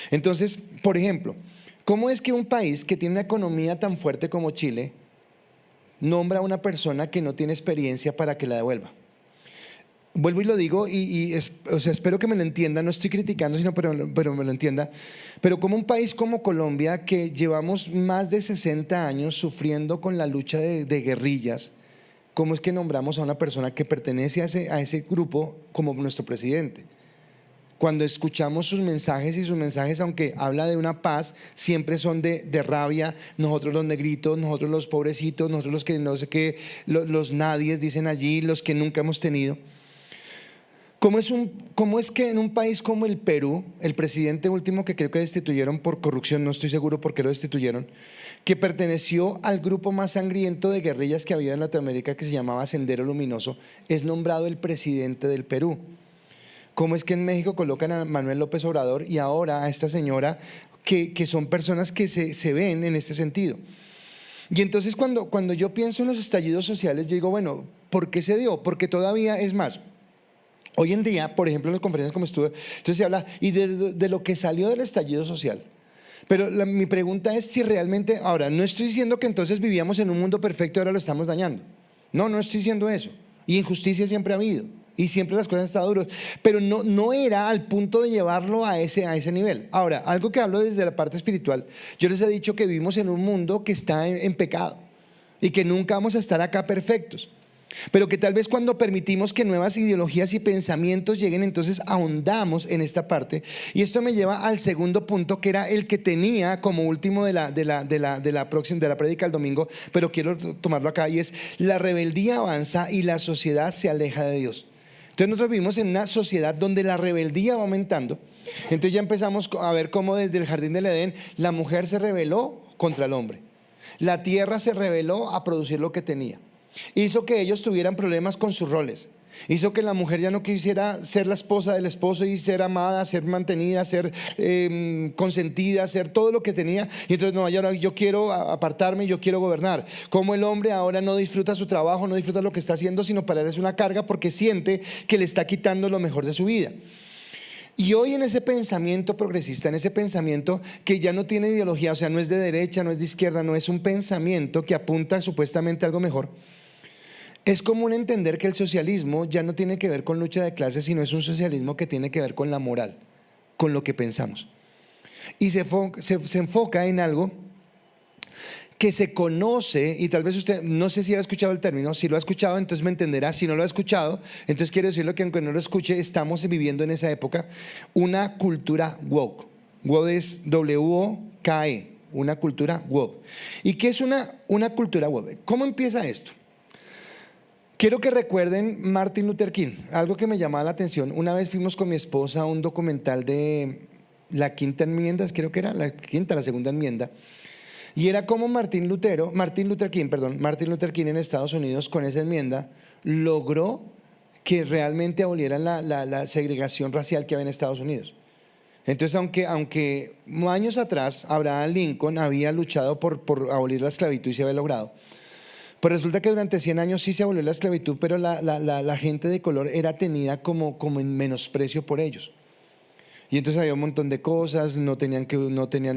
Entonces, por ejemplo, ¿cómo es que un país que tiene una economía tan fuerte como Chile nombra a una persona que no tiene experiencia para que la devuelva? Vuelvo y lo digo o sea, espero que me lo entienda, no estoy criticando, pero me lo entienda. Pero como un país como Colombia, que llevamos más de 60 años sufriendo con la lucha de guerrillas, ¿cómo es que nombramos a una persona que pertenece a ese grupo como nuestro presidente? Cuando escuchamos sus mensajes y sus mensajes, aunque habla de una paz, siempre son de rabia. Nosotros los negritos, nosotros los pobrecitos, nosotros los que no sé qué, los nadies dicen allí, los que nunca hemos tenido. ¿Cómo es que en un país como el Perú, el presidente último que creo que destituyeron por corrupción, no estoy seguro por qué lo destituyeron, que perteneció al grupo más sangriento de guerrillas que había en Latinoamérica, que se llamaba Sendero Luminoso, es nombrado el presidente del Perú? ¿Cómo es que en México colocan a Manuel López Obrador y ahora a esta señora que son personas que se ven en este sentido? Y entonces cuando yo pienso en los estallidos sociales, yo digo, bueno, ¿por qué se dio? Porque todavía es más. Hoy en día, por ejemplo, en las conferencias como estuve, entonces se habla y de lo que salió del estallido social. Pero mi pregunta es si realmente, ahora, no estoy diciendo que entonces vivíamos en un mundo perfecto y ahora lo estamos dañando. No estoy diciendo eso. Y injusticia siempre ha habido. Y siempre las cosas han estado duras. Pero no era al punto de llevarlo a ese nivel. Ahora, algo que hablo desde la parte espiritual, yo les he dicho que vivimos en un mundo que está en pecado y que nunca vamos a estar acá perfectos. Pero que tal vez cuando permitimos que nuevas ideologías y pensamientos lleguen, entonces ahondamos en esta parte. Y esto me lleva al segundo punto, que era el que tenía como último de la prédica del domingo, pero quiero tomarlo acá, y es: la rebeldía avanza y la sociedad se aleja de Dios. Entonces nosotros vivimos en una sociedad donde la rebeldía va aumentando. Entonces ya empezamos a ver cómo desde el jardín del Edén la mujer se rebeló contra el hombre. La tierra se rebeló a producir lo que tenía. Hizo que ellos tuvieran problemas con sus roles. Hizo que la mujer ya no quisiera ser la esposa del esposo y ser amada, ser mantenida, ser consentida, ser todo lo que tenía. Y entonces no, ahora yo quiero apartarme, yo quiero gobernar. Como el hombre ahora no disfruta su trabajo, no disfruta lo que está haciendo, sino para él es una carga porque siente que le está quitando lo mejor de su vida. Y hoy en ese pensamiento progresista, en ese pensamiento que ya no tiene ideología, o sea, no es de derecha, no es de izquierda, no es un pensamiento que apunta supuestamente a algo mejor. Es común entender que el socialismo ya no tiene que ver con lucha de clases, sino es un socialismo que tiene que ver con la moral, con lo que pensamos. Y se enfoca en algo que se conoce, y tal vez usted, no sé si ha escuchado el término, si lo ha escuchado entonces me entenderá, si no lo ha escuchado, entonces quiero decirlo que aunque no lo escuche, estamos viviendo en esa época una cultura woke. Woke es W-O-K-E, una cultura woke. ¿Y qué es una cultura woke? ¿Cómo empieza esto? Quiero que recuerden Martin Luther King, algo que me llamaba la atención. Una vez fuimos con mi esposa a un documental de la quinta enmienda, creo que era la segunda enmienda, y era como Martin Luther King en Estados Unidos con esa enmienda logró que realmente abolieran la segregación racial que había en Estados Unidos. Entonces, aunque años atrás Abraham Lincoln había luchado por abolir la esclavitud y se había logrado, pues resulta que durante 100 años sí se abolió la esclavitud, pero la gente de color era tenida como en menosprecio por ellos. Y entonces había un montón de cosas, no tenían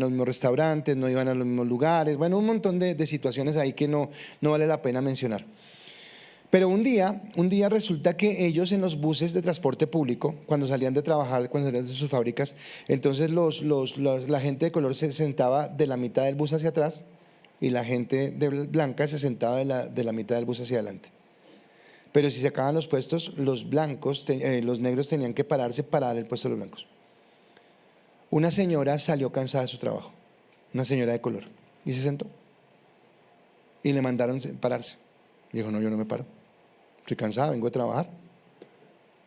los mismos restaurantes, no iban a los mismos lugares, bueno, un montón de situaciones ahí que no vale la pena mencionar. Pero un día resulta que ellos en los buses de transporte público, cuando salían de trabajar, cuando salían de sus fábricas, entonces la gente de color se sentaba de la mitad del bus hacia atrás y la gente blanca se sentaba de la mitad del bus hacia adelante. Pero si se acababan los puestos, los negros tenían que pararse para dar el puesto a los blancos. Una señora salió cansada de su trabajo, una señora de color, y se sentó. Y le mandaron pararse. Dijo, no, yo no me paro. Estoy cansada, vengo a trabajar.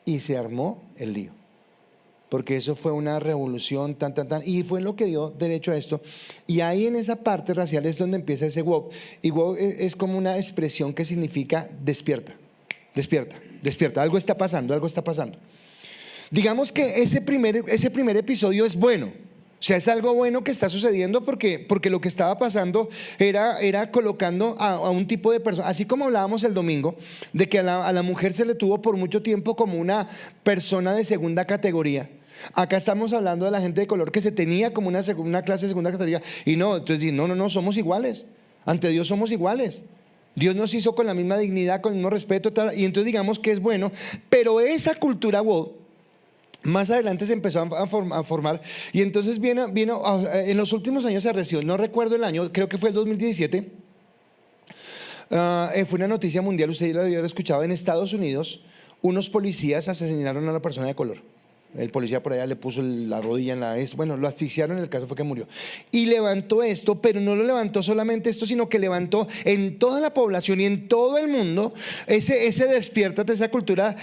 Y se armó el lío. Porque eso fue una revolución, y fue lo que dio derecho a esto. Y ahí en esa parte racial es donde empieza ese woke. Y woke es como una expresión que significa despierta, despierta, despierta. Algo está pasando, algo está pasando. Digamos que ese primer episodio es bueno. O sea, es algo bueno que está sucediendo porque lo que estaba pasando era colocando a un tipo de persona, así como hablábamos el domingo, de que a la mujer se le tuvo por mucho tiempo como una persona de segunda categoría. Acá estamos hablando de la gente de color que se tenía como una clase de segunda categoría. Y no, entonces no, somos iguales. Ante Dios somos iguales. Dios nos hizo con la misma dignidad, con el mismo respeto, y entonces digamos que es bueno. Pero esa cultura woke más adelante se empezó a formar, y entonces vino en los últimos años se arreció, no recuerdo el año, creo que fue el 2017, fue una noticia mundial, usted lo debió haber escuchado. En Estados Unidos unos policías asesinaron a una persona de color. El policía por allá le puso la rodilla lo asfixiaron, el caso fue que murió. Y levantó esto, pero no lo levantó solamente esto, sino que levantó en toda la población y en todo el mundo ese despiértate, esa cultura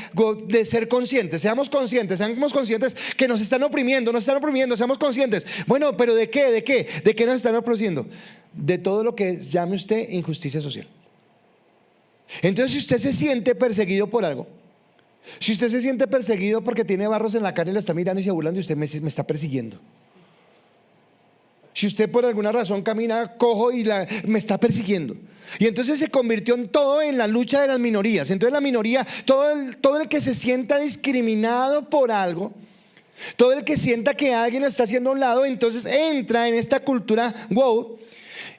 de ser conscientes. Seamos conscientes que nos están oprimiendo, seamos conscientes. Bueno, pero ¿de qué? ¿De qué nos están oprimiendo? De todo lo que llame usted injusticia social. Entonces, si usted se siente perseguido por algo, si usted se siente perseguido porque tiene barros en la cara y lo está mirando y se burlan de usted, me está persiguiendo. Si usted por alguna razón camina cojo y me está persiguiendo. Y entonces se convirtió en todo en la lucha de las minorías. Entonces la minoría, todo el que se sienta discriminado por algo, todo el que sienta que alguien lo está haciendo a un lado, entonces entra en esta cultura wow,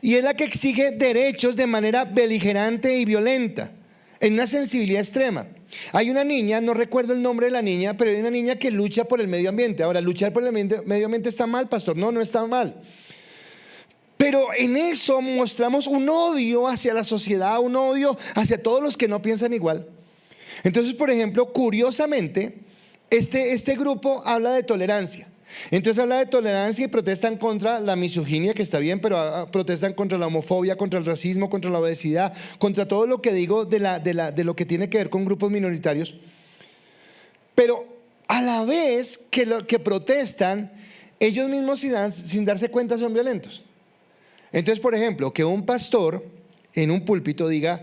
y es la que exige derechos de manera beligerante y violenta, en una sensibilidad extrema. Hay una niña, no recuerdo el nombre de la niña, pero hay una niña que lucha por el medio ambiente. Ahora, ¿luchar por el medio ambiente está mal, pastor? No está mal. Pero en eso mostramos un odio hacia la sociedad, un odio hacia todos los que no piensan igual. Entonces, por ejemplo, curiosamente, este grupo habla de tolerancia. Entonces habla de tolerancia y protestan contra la misoginia, que está bien, pero protestan contra la homofobia, contra el racismo, contra la obesidad, contra todo lo que digo de lo que tiene que ver con grupos minoritarios. Pero a la vez que protestan, ellos mismos sin darse cuenta son violentos. Entonces, por ejemplo, que un pastor en un púlpito diga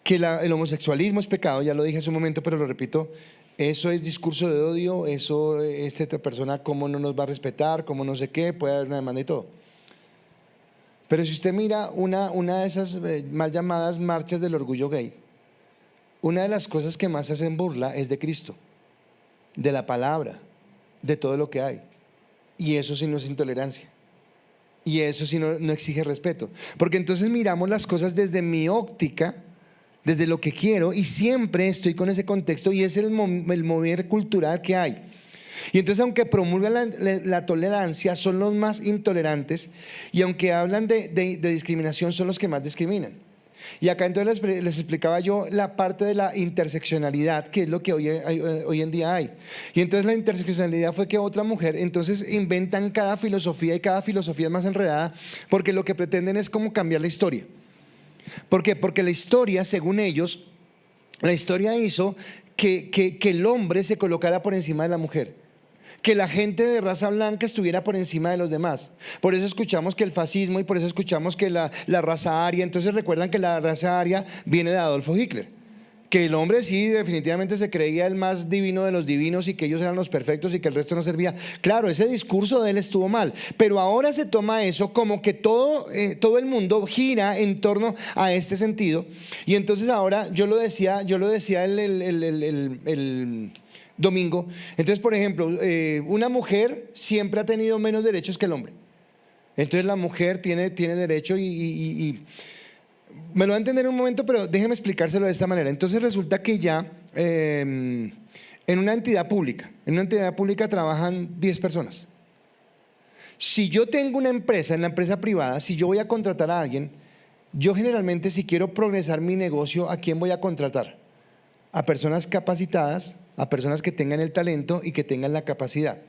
que el homosexualismo es pecado, ya lo dije hace un momento, pero lo repito, eso es discurso de odio, eso, esta persona cómo no nos va a respetar, cómo no sé qué, puede haber una demanda y todo. Pero si usted mira una de esas mal llamadas marchas del orgullo gay, una de las cosas que más hacen burla es de Cristo, de la palabra, de todo lo que hay. Y eso sí no es intolerancia. Y eso sí no exige respeto. Porque entonces miramos las cosas desde mi óptica, desde lo que quiero, y siempre estoy con ese contexto, y es el mover cultural que hay. Y entonces, aunque promulgan la tolerancia, son los más intolerantes, y aunque hablan de discriminación, son los que más discriminan. Y acá entonces les explicaba yo la parte de la interseccionalidad, que es lo que hoy en día hay. Y entonces la interseccionalidad fue que otra mujer, entonces inventan cada filosofía, y cada filosofía es más enredada, porque lo que pretenden es como cambiar la historia. ¿Por qué? Porque la historia, según ellos, la historia hizo que el hombre se colocara por encima de la mujer, que la gente de raza blanca estuviera por encima de los demás. Por eso escuchamos que el fascismo, y por eso escuchamos que la raza aria. Entonces recuerdan que la raza aria viene de Adolfo Hitler, que el hombre sí definitivamente se creía el más divino de los divinos y que ellos eran los perfectos y que el resto no servía. Claro, ese discurso de él estuvo mal, pero ahora se toma eso como que todo el mundo gira en torno a este sentido. Y entonces ahora yo lo decía el domingo. Entonces, por ejemplo, una mujer siempre ha tenido menos derechos que el hombre. Entonces la mujer tiene derecho, y Me lo va a entender en un momento, pero déjeme explicárselo de esta manera. Entonces resulta que ya en una entidad pública trabajan 10 personas. Si yo tengo una empresa, en la empresa privada, si yo voy a contratar a alguien, yo generalmente, si quiero progresar mi negocio, ¿a quién voy a contratar? A personas capacitadas, a personas que tengan el talento y que tengan la capacidad,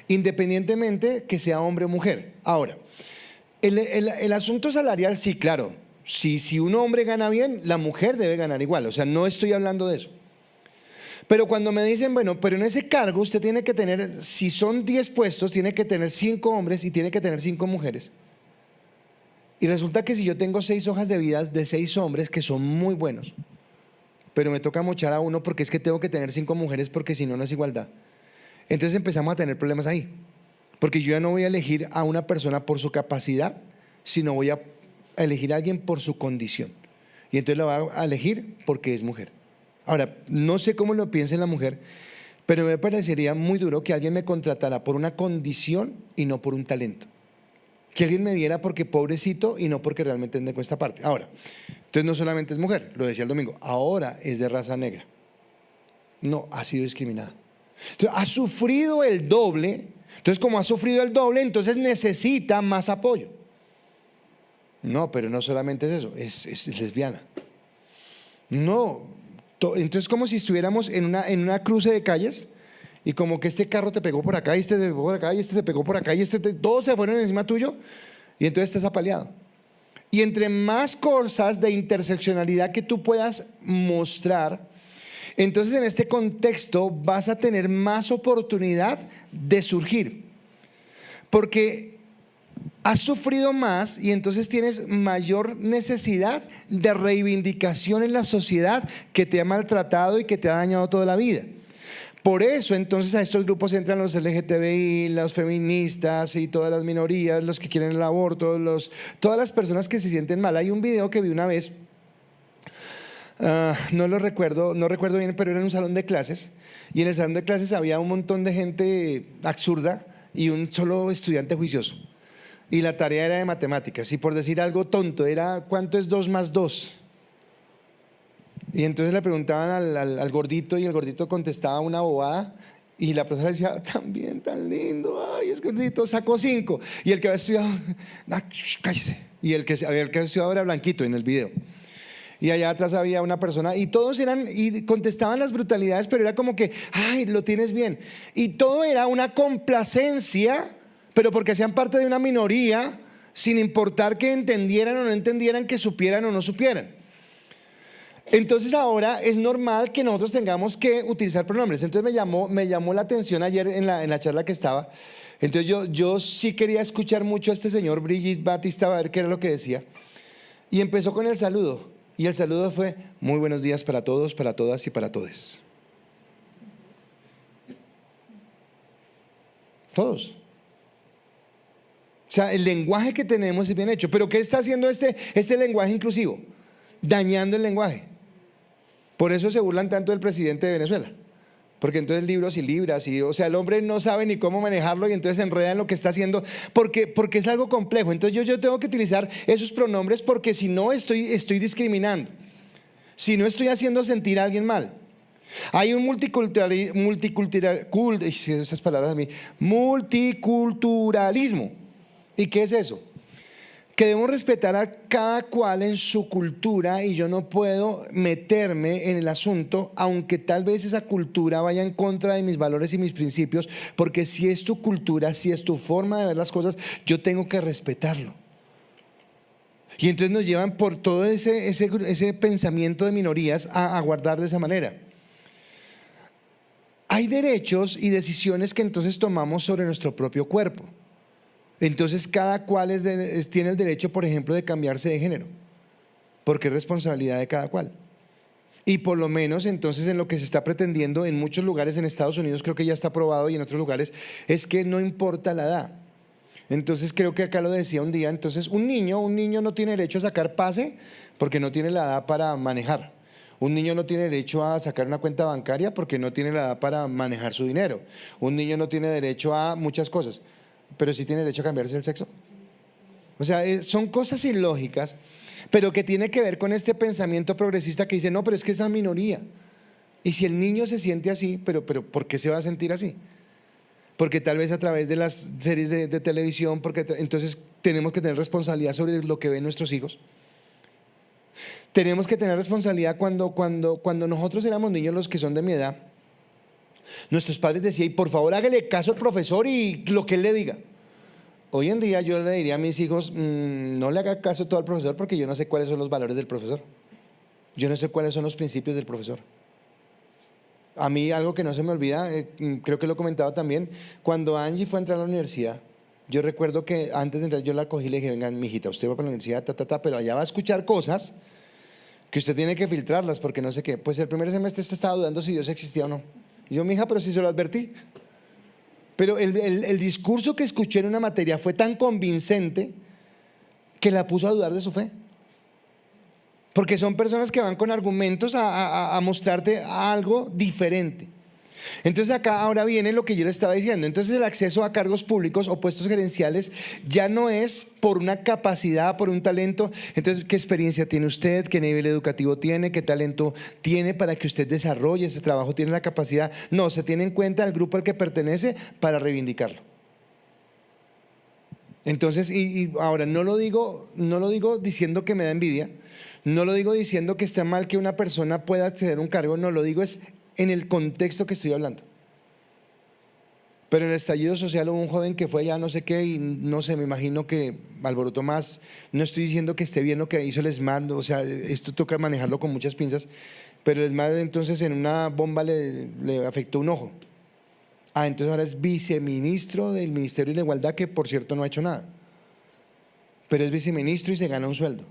independientemente que sea hombre o mujer. Ahora, el asunto salarial, sí, claro, si un hombre gana bien, la mujer debe ganar igual, o sea, no estoy hablando de eso. Pero cuando me dicen, bueno, pero en ese cargo usted tiene que tener, si son 10 puestos, tiene que tener 5 hombres y tiene que tener 5 mujeres. Y resulta que si yo tengo 6 hojas de vida de 6 hombres que son muy buenos, pero me toca mochar a uno porque es que tengo que tener 5 mujeres porque si no, no es igualdad. Entonces empezamos a tener problemas ahí. Porque yo ya no voy a elegir a una persona por su capacidad, sino voy a elegir a alguien por su condición. Y entonces la voy a elegir porque es mujer. Ahora, no sé cómo lo piensa la mujer, pero me parecería muy duro que alguien me contratara por una condición y no por un talento. Que alguien me viera porque pobrecito y no porque realmente tengo esta parte. Ahora, entonces no solamente es mujer, lo decía el domingo, ahora es de raza negra. No, ha sido discriminada. Entonces, ha sufrido el doble. Entonces, como ha sufrido el doble, entonces necesita más apoyo. No, pero no solamente es eso, es lesbiana. No, entonces como si estuviéramos en una cruce de calles y como que este carro te pegó por acá, y este te pegó por acá, y este te pegó por acá, y todos se fueron encima tuyo y entonces estás apaleado. Y entre más cosas de interseccionalidad que tú puedas mostrar, entonces en este contexto vas a tener más oportunidad de surgir, porque has sufrido más y entonces tienes mayor necesidad de reivindicación en la sociedad que te ha maltratado y que te ha dañado toda la vida. Por eso entonces a estos grupos entran los LGTBI, los feministas y todas las minorías, los que quieren el aborto, todas las personas que se sienten mal. Hay un video que vi una vez, no recuerdo bien, pero era en un salón de clases, y en el salón de clases había un montón de gente absurda y un solo estudiante juicioso. Y la tarea era de matemáticas, y por decir algo tonto, era ¿cuánto es 2 más 2? Y entonces le preguntaban al gordito, y el gordito contestaba una bobada, y la profesora decía, también tan lindo, ay, es gordito, sacó 5. Y el que había estudiado, cállese. Y el que había estudiado era blanquito en el video. Y allá atrás había una persona, y todos y contestaban las brutalidades, pero era como que, ay, lo tienes bien. Y todo era una complacencia, pero porque hacían parte de una minoría, sin importar que entendieran o no entendieran, que supieran o no supieran. Entonces ahora es normal que nosotros tengamos que utilizar pronombres. Entonces me llamó la atención ayer en la charla que estaba. Entonces yo sí quería escuchar mucho a este señor Brigitte Batista, a ver qué era lo que decía. Y empezó con el saludo. Y el saludo fue, muy buenos días para todos, para todas y para todes. Todos. O sea, el lenguaje que tenemos es bien hecho. Pero ¿qué está haciendo este lenguaje inclusivo? Dañando el lenguaje. Por eso se burlan tanto del presidente de Venezuela. Porque entonces libros y libras, o sea, el hombre no sabe ni cómo manejarlo y entonces se enreda en lo que está haciendo, porque es algo complejo. Entonces yo tengo que utilizar esos pronombres porque si no estoy discriminando, si no estoy haciendo sentir a alguien mal. Hay un multiculturalismo. ¿Y qué es eso? Que debemos respetar a cada cual en su cultura, y yo no puedo meterme en el asunto, aunque tal vez esa cultura vaya en contra de mis valores y mis principios, porque si es tu cultura, si es tu forma de ver las cosas, yo tengo que respetarlo. Y entonces nos llevan por todo ese pensamiento de minorías a guardar de esa manera. Hay derechos y decisiones que entonces tomamos sobre nuestro propio cuerpo. Entonces cada cual tiene el derecho, por ejemplo, de cambiarse de género, porque es responsabilidad de cada cual. Y por lo menos entonces en lo que se está pretendiendo en muchos lugares en Estados Unidos, creo que ya está aprobado, y en otros lugares, es que no importa la edad. Entonces creo que acá lo decía un día, entonces un niño no tiene derecho a sacar pase porque no tiene la edad para manejar. Un niño no tiene derecho a sacar una cuenta bancaria porque no tiene la edad para manejar su dinero. Un niño no tiene derecho a muchas cosas. Pero sí tiene derecho a cambiarse el sexo. O sea, son cosas ilógicas, pero que tiene que ver con este pensamiento progresista que dice, no, pero es que esa minoría. Y si el niño se siente así, pero ¿por qué se va a sentir así? Porque tal vez a través de las series de televisión, entonces tenemos que tener responsabilidad sobre lo que ven nuestros hijos. Tenemos que tener responsabilidad cuando nosotros éramos niños, los que son de mi edad, nuestros padres decían, y por favor hágale caso al profesor y lo que él le diga. Hoy en día yo le diría a mis hijos, no le haga caso todo al profesor porque yo no sé cuáles son los valores del profesor. Yo no sé cuáles son los principios del profesor. A mí algo que no se me olvida, creo que lo he comentado también, cuando Angie fue a entrar a la universidad, yo recuerdo que antes de entrar yo la cogí y le dije, venga, mijita, usted va para la universidad, pero allá va a escuchar cosas que usted tiene que filtrarlas porque no sé qué. Pues el primer semestre usted estaba dudando si Dios existía o no. Y yo, mija, pero si se lo advertí. Pero el discurso que escuché en una materia fue tan convincente que la puso a dudar de su fe. Porque son personas que van con argumentos a mostrarte algo diferente. Entonces acá ahora viene lo que yo le estaba diciendo. Entonces el acceso a cargos públicos o puestos gerenciales ya no es por una capacidad, por un talento. Entonces, ¿qué experiencia tiene usted? ¿Qué nivel educativo tiene? ¿Qué talento tiene para que usted desarrolle ese trabajo? ¿Tiene la capacidad? No, se tiene en cuenta el grupo al que pertenece para reivindicarlo. Entonces, y ahora no lo digo diciendo que me da envidia. No lo digo diciendo que está mal que una persona pueda acceder a un cargo, no, lo digo es en el contexto que estoy hablando. Pero en el estallido social hubo un joven que fue allá no sé qué y no sé, me imagino que alborotó más. No estoy diciendo que esté bien lo que hizo el ESMAD, o sea, esto toca manejarlo con muchas pinzas, pero el ESMAD entonces en una bomba le afectó un ojo. Entonces ahora es viceministro del Ministerio de la Igualdad, que por cierto no ha hecho nada, pero es viceministro y se gana un sueldo.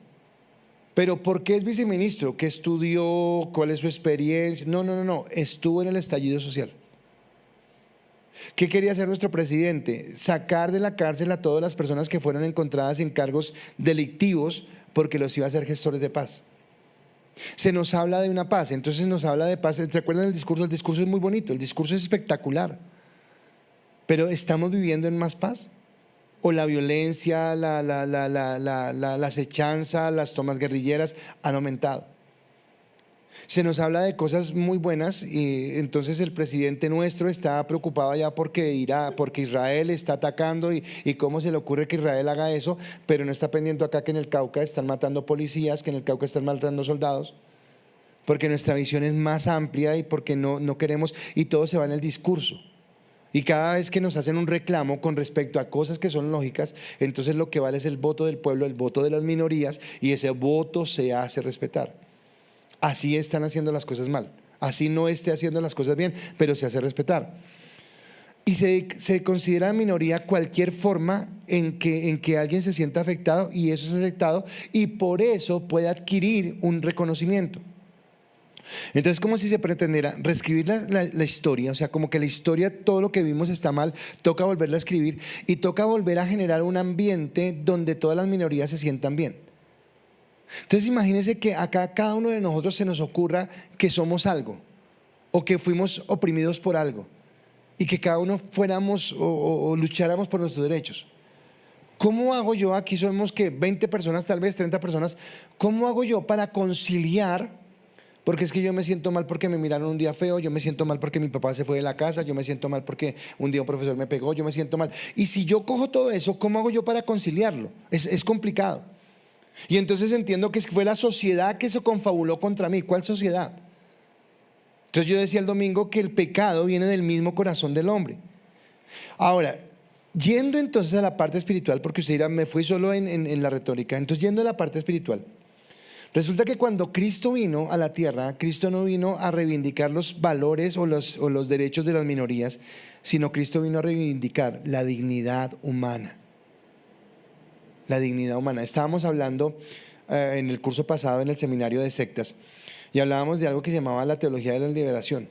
¿Pero por qué es viceministro? ¿Qué estudió? ¿Cuál es su experiencia? No, estuvo en el estallido social. ¿Qué quería hacer nuestro presidente? Sacar de la cárcel a todas las personas que fueron encontradas en cargos delictivos porque los iba a hacer gestores de paz. Se nos habla de una paz, entonces nos habla de paz. ¿Se acuerdan del discurso? El discurso es muy bonito, el discurso es espectacular. Pero ¿estamos viviendo en más paz? ¿O la violencia, la acechanza, las tomas guerrilleras han aumentado? Se nos habla de cosas muy buenas y entonces el presidente nuestro está preocupado ya porque Israel está atacando y cómo se le ocurre que Israel haga eso, pero no está pendiente acá que en el Cauca están matando policías, que en el Cauca están matando soldados, porque nuestra visión es más amplia y porque no queremos, y todo se va en el discurso. Y cada vez que nos hacen un reclamo con respecto a cosas que son lógicas, entonces lo que vale es el voto del pueblo, el voto de las minorías, y ese voto se hace respetar. Así están haciendo las cosas mal, así no esté haciendo las cosas bien, pero se hace respetar. Y se considera minoría cualquier forma en que alguien se sienta afectado, y eso es aceptado, y por eso puede adquirir un reconocimiento. Entonces, como si se pretendiera reescribir la historia, o sea, como que la historia, todo lo que vimos está mal, toca volverla a escribir y toca volver a generar un ambiente donde todas las minorías se sientan bien. Entonces, imagínense que acá cada uno de nosotros se nos ocurra que somos algo o que fuimos oprimidos por algo y que cada uno fuéramos o lucháramos por nuestros derechos. ¿Cómo hago yo? Aquí somos que 20 personas, tal vez 30 personas. ¿Cómo hago yo para conciliar? Porque es que yo me siento mal porque me miraron un día feo, yo me siento mal porque mi papá se fue de la casa, yo me siento mal porque un día un profesor me pegó, yo me siento mal. Y si yo cojo todo eso, ¿cómo hago yo para conciliarlo? Es complicado. Y entonces entiendo que fue la sociedad que se confabuló contra mí. ¿Cuál sociedad? Entonces yo decía el domingo que el pecado viene del mismo corazón del hombre. Ahora, yendo entonces a la parte espiritual, porque usted dirá, me fui solo en la retórica, entonces yendo a la parte espiritual. Resulta que cuando Cristo vino a la tierra, Cristo no vino a reivindicar los valores o los derechos de las minorías, sino Cristo vino a reivindicar la dignidad humana. La dignidad humana. Estábamos hablando en el curso pasado en el seminario de sectas y hablábamos de algo que se llamaba la teología de la liberación.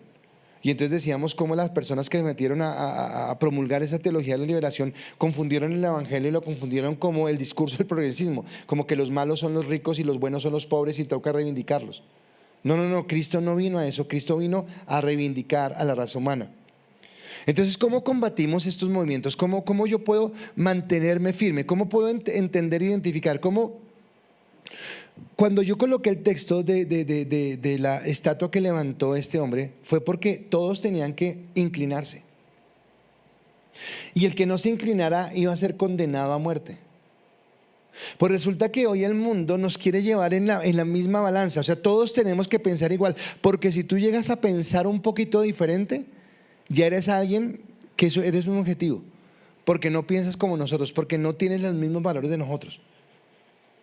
Y entonces decíamos cómo las personas que se metieron a promulgar esa teología de la liberación confundieron el evangelio y lo confundieron como el discurso del progresismo, como que los malos son los ricos y los buenos son los pobres y toca reivindicarlos. No, Cristo no vino a eso, Cristo vino a reivindicar a la raza humana. Entonces, ¿cómo combatimos estos movimientos? ¿Cómo yo puedo mantenerme firme? ¿Cómo puedo entender e identificar? Cuando yo coloqué el texto de la estatua que levantó este hombre, fue porque todos tenían que inclinarse. Y el que no se inclinara iba a ser condenado a muerte. Pues resulta que hoy el mundo nos quiere llevar en la misma balanza. O sea, todos tenemos que pensar igual. Porque si tú llegas a pensar un poquito diferente, ya eres alguien que eres un objetivo. Porque no piensas como nosotros, porque no tienes los mismos valores de nosotros.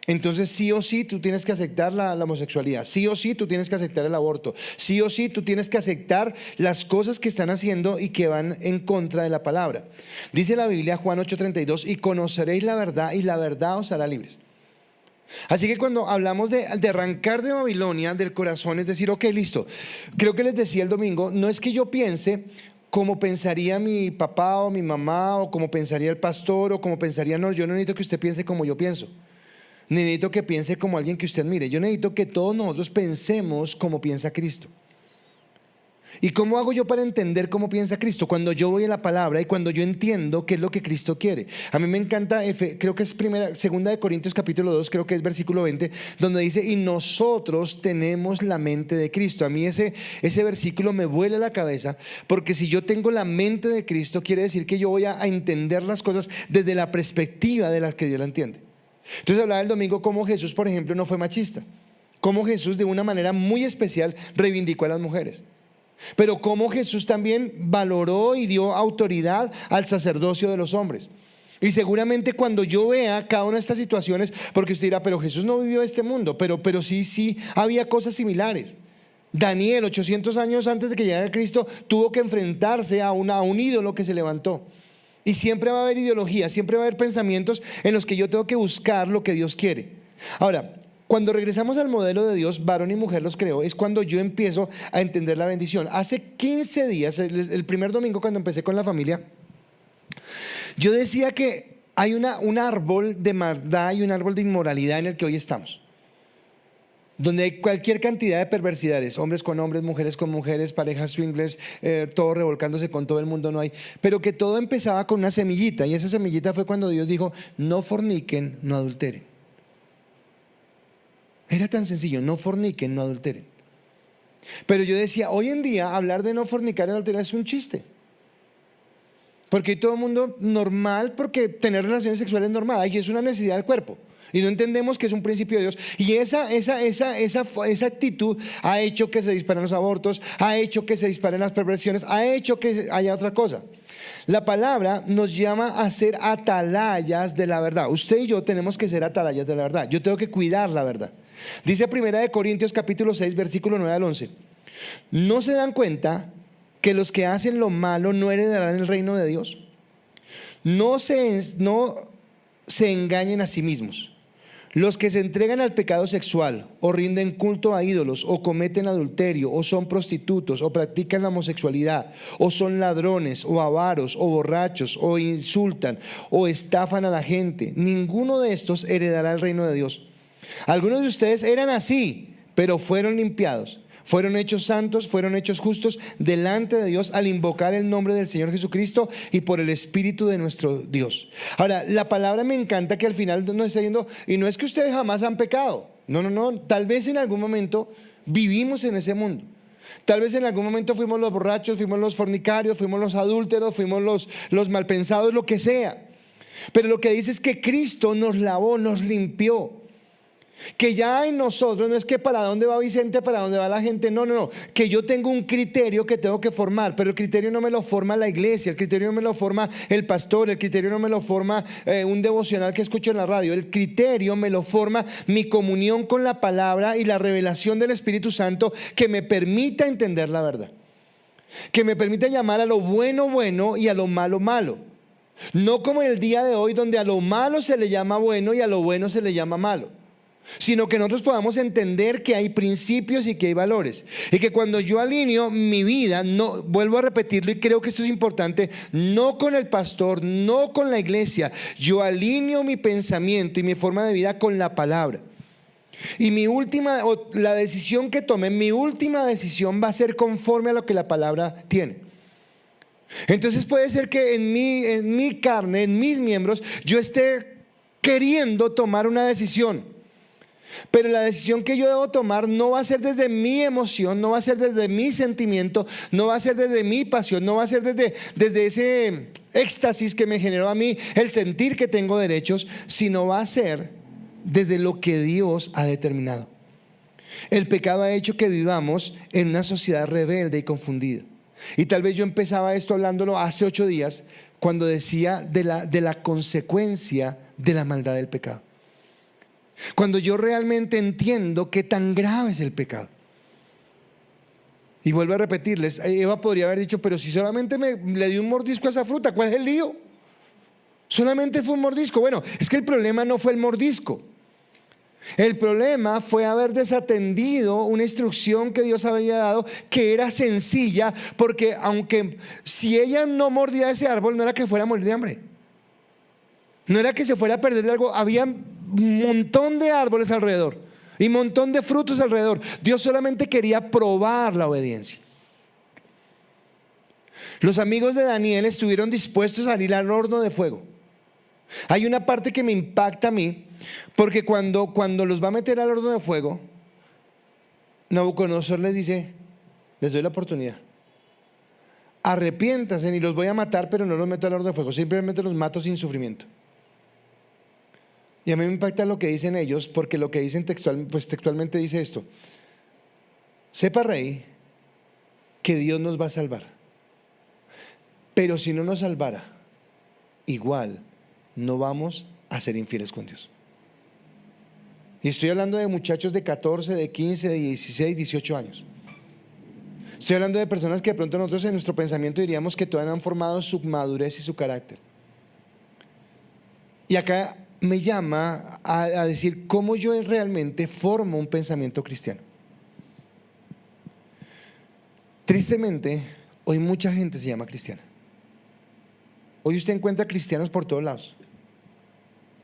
Entonces sí o sí tú tienes que aceptar la homosexualidad, sí o sí tú tienes que aceptar el aborto, sí o sí tú tienes que aceptar las cosas que están haciendo y que van en contra de la palabra. Dice la Biblia, Juan 8:32, y conoceréis la verdad y la verdad os hará libres. Así que cuando hablamos de arrancar de Babilonia del corazón, es decir, ok, listo, creo que les decía el domingo, no es que yo piense como pensaría mi papá o mi mamá, o como pensaría el pastor, o como pensaría, no, yo no necesito que usted piense como yo pienso. Ni necesito que piense como alguien que usted admire. Yo necesito que todos nosotros pensemos como piensa Cristo. ¿Y cómo hago yo para entender cómo piensa Cristo? Cuando yo voy a la palabra y cuando yo entiendo qué es lo que Cristo quiere. A mí me encanta, creo que es segunda de Corintios capítulo 2, creo que es versículo 20, donde dice, y nosotros tenemos la mente de Cristo. A mí ese versículo me vuela la cabeza, porque si yo tengo la mente de Cristo, quiere decir que yo voy a entender las cosas desde la perspectiva de las que Dios la entiende. Entonces hablaba el domingo cómo Jesús, por ejemplo, no fue machista, cómo Jesús de una manera muy especial reivindicó a las mujeres, pero cómo Jesús también valoró y dio autoridad al sacerdocio de los hombres. Y seguramente cuando yo vea cada una de estas situaciones, porque usted dirá, pero Jesús no vivió este mundo, pero sí había cosas similares. Daniel, 800 años antes de que llegara Cristo, tuvo que enfrentarse a un ídolo que se levantó. Y siempre va a haber ideología, siempre va a haber pensamientos en los que yo tengo que buscar lo que Dios quiere. Ahora, cuando regresamos al modelo de Dios, varón y mujer los creó, es cuando yo empiezo a entender la bendición. Hace 15 días, el primer domingo cuando empecé con la familia, yo decía que hay un árbol de maldad y un árbol de inmoralidad en el que hoy estamos, donde hay cualquier cantidad de perversidades, hombres con hombres, mujeres con mujeres, parejas swingles, todo revolcándose con todo el mundo, no hay, pero que todo empezaba con una semillita, y esa semillita fue cuando Dios dijo, no forniquen, no adulteren. Era tan sencillo, no forniquen, no adulteren. Pero yo decía, hoy en día hablar de no fornicar y adulterar es un chiste, porque todo el mundo normal, porque tener relaciones sexuales es normal, y es una necesidad del cuerpo. Y no entendemos que es un principio de Dios. Y esa actitud ha hecho que se disparen los abortos, ha hecho que se disparen las perversiones, ha hecho que haya otra cosa. La palabra nos llama a ser atalayas de la verdad. Usted y yo tenemos que ser atalayas de la verdad. Yo tengo que cuidar la verdad. Dice 1 Corintios capítulo 6, versículo 9 al 11. ¿No se dan cuenta que los que hacen lo malo no heredarán el reino de Dios? No se engañen a sí mismos. Los que se entregan al pecado sexual o rinden culto a ídolos o cometen adulterio o son prostitutos o practican la homosexualidad o son ladrones o avaros o borrachos o insultan o estafan a la gente, ninguno de estos heredará el reino de Dios. Algunos de ustedes eran así, pero fueron limpiados. Fueron hechos santos, fueron hechos justos delante de Dios al invocar el nombre del Señor Jesucristo y por el Espíritu de nuestro Dios. Ahora, la palabra me encanta que al final nos está diciendo, y no es que ustedes jamás han pecado. No, tal vez en algún momento vivimos en ese mundo. Tal vez en algún momento fuimos los borrachos, fuimos los fornicarios, fuimos los adúlteros, fuimos los malpensados, lo que sea. Pero lo que dice es que Cristo nos lavó, nos limpió. Que ya en nosotros no es que para dónde va Vicente, para dónde va la gente, no, que yo tengo un criterio que tengo que formar, pero el criterio no me lo forma la iglesia, el criterio no me lo forma el pastor, el criterio no me lo forma un devocional que escucho en la radio, el criterio me lo forma mi comunión con la palabra y la revelación del Espíritu Santo que me permita entender la verdad, que me permita llamar a lo bueno bueno y a lo malo malo. No como en el día de hoy donde a lo malo se le llama bueno y a lo bueno se le llama malo, sino que nosotros podamos entender que hay principios y que hay valores, y que cuando yo alineo mi vida, no, vuelvo a repetirlo y creo que esto es importante, no con el pastor, no con la iglesia, yo alineo mi pensamiento y mi forma de vida con la palabra. Y la decisión que tome, mi última decisión va a ser conforme a lo que la palabra tiene. Entonces puede ser que en mi carne, en mis miembros, yo esté queriendo tomar una decisión. Pero la decisión que yo debo tomar no va a ser desde mi emoción, no va a ser desde mi sentimiento, no va a ser desde mi pasión, no va a ser desde ese éxtasis que me generó a mí el sentir que tengo derechos, sino va a ser desde lo que Dios ha determinado. El pecado ha hecho que vivamos en una sociedad rebelde y confundida. Y tal vez yo empezaba esto hablándolo hace 8 días, cuando decía de la consecuencia de la maldad del pecado. Cuando yo realmente entiendo qué tan grave es el pecado. Y vuelvo a repetirles, Eva podría haber dicho, pero si solamente le di un mordisco a esa fruta, ¿cuál es el lío? Solamente fue un mordisco. Bueno, es que el problema no fue el mordisco. El problema fue haber desatendido una instrucción que Dios había dado, que era sencilla, porque aunque si ella no mordía ese árbol, no era que fuera a morir de hambre, no era que se fuera a perder de algo. Había un montón de árboles alrededor y un montón de frutos alrededor. Dios solamente quería probar la obediencia. Los amigos de Daniel estuvieron dispuestos a ir al horno de fuego. Hay una parte que me impacta a mí, porque cuando los va a meter al horno de fuego, Nabucodonosor les dice, les doy la oportunidad, arrepiéntanse y los voy a matar, pero no los meto al horno de fuego, simplemente los mato sin sufrimiento. Y a mí me impacta lo que dicen ellos, porque lo que dicen textualmente dice esto: sepa, rey, que Dios nos va a salvar, pero si no nos salvara, igual no vamos a ser infieles con Dios. Y estoy hablando de muchachos de 14, de 15, de 16, 18 años. Estoy hablando de personas que de pronto nosotros en nuestro pensamiento diríamos que todavía no han formado su madurez y su carácter. Y acá me llama a decir cómo yo realmente formo un pensamiento cristiano. Tristemente, hoy mucha gente se llama cristiana. Hoy usted encuentra cristianos por todos lados.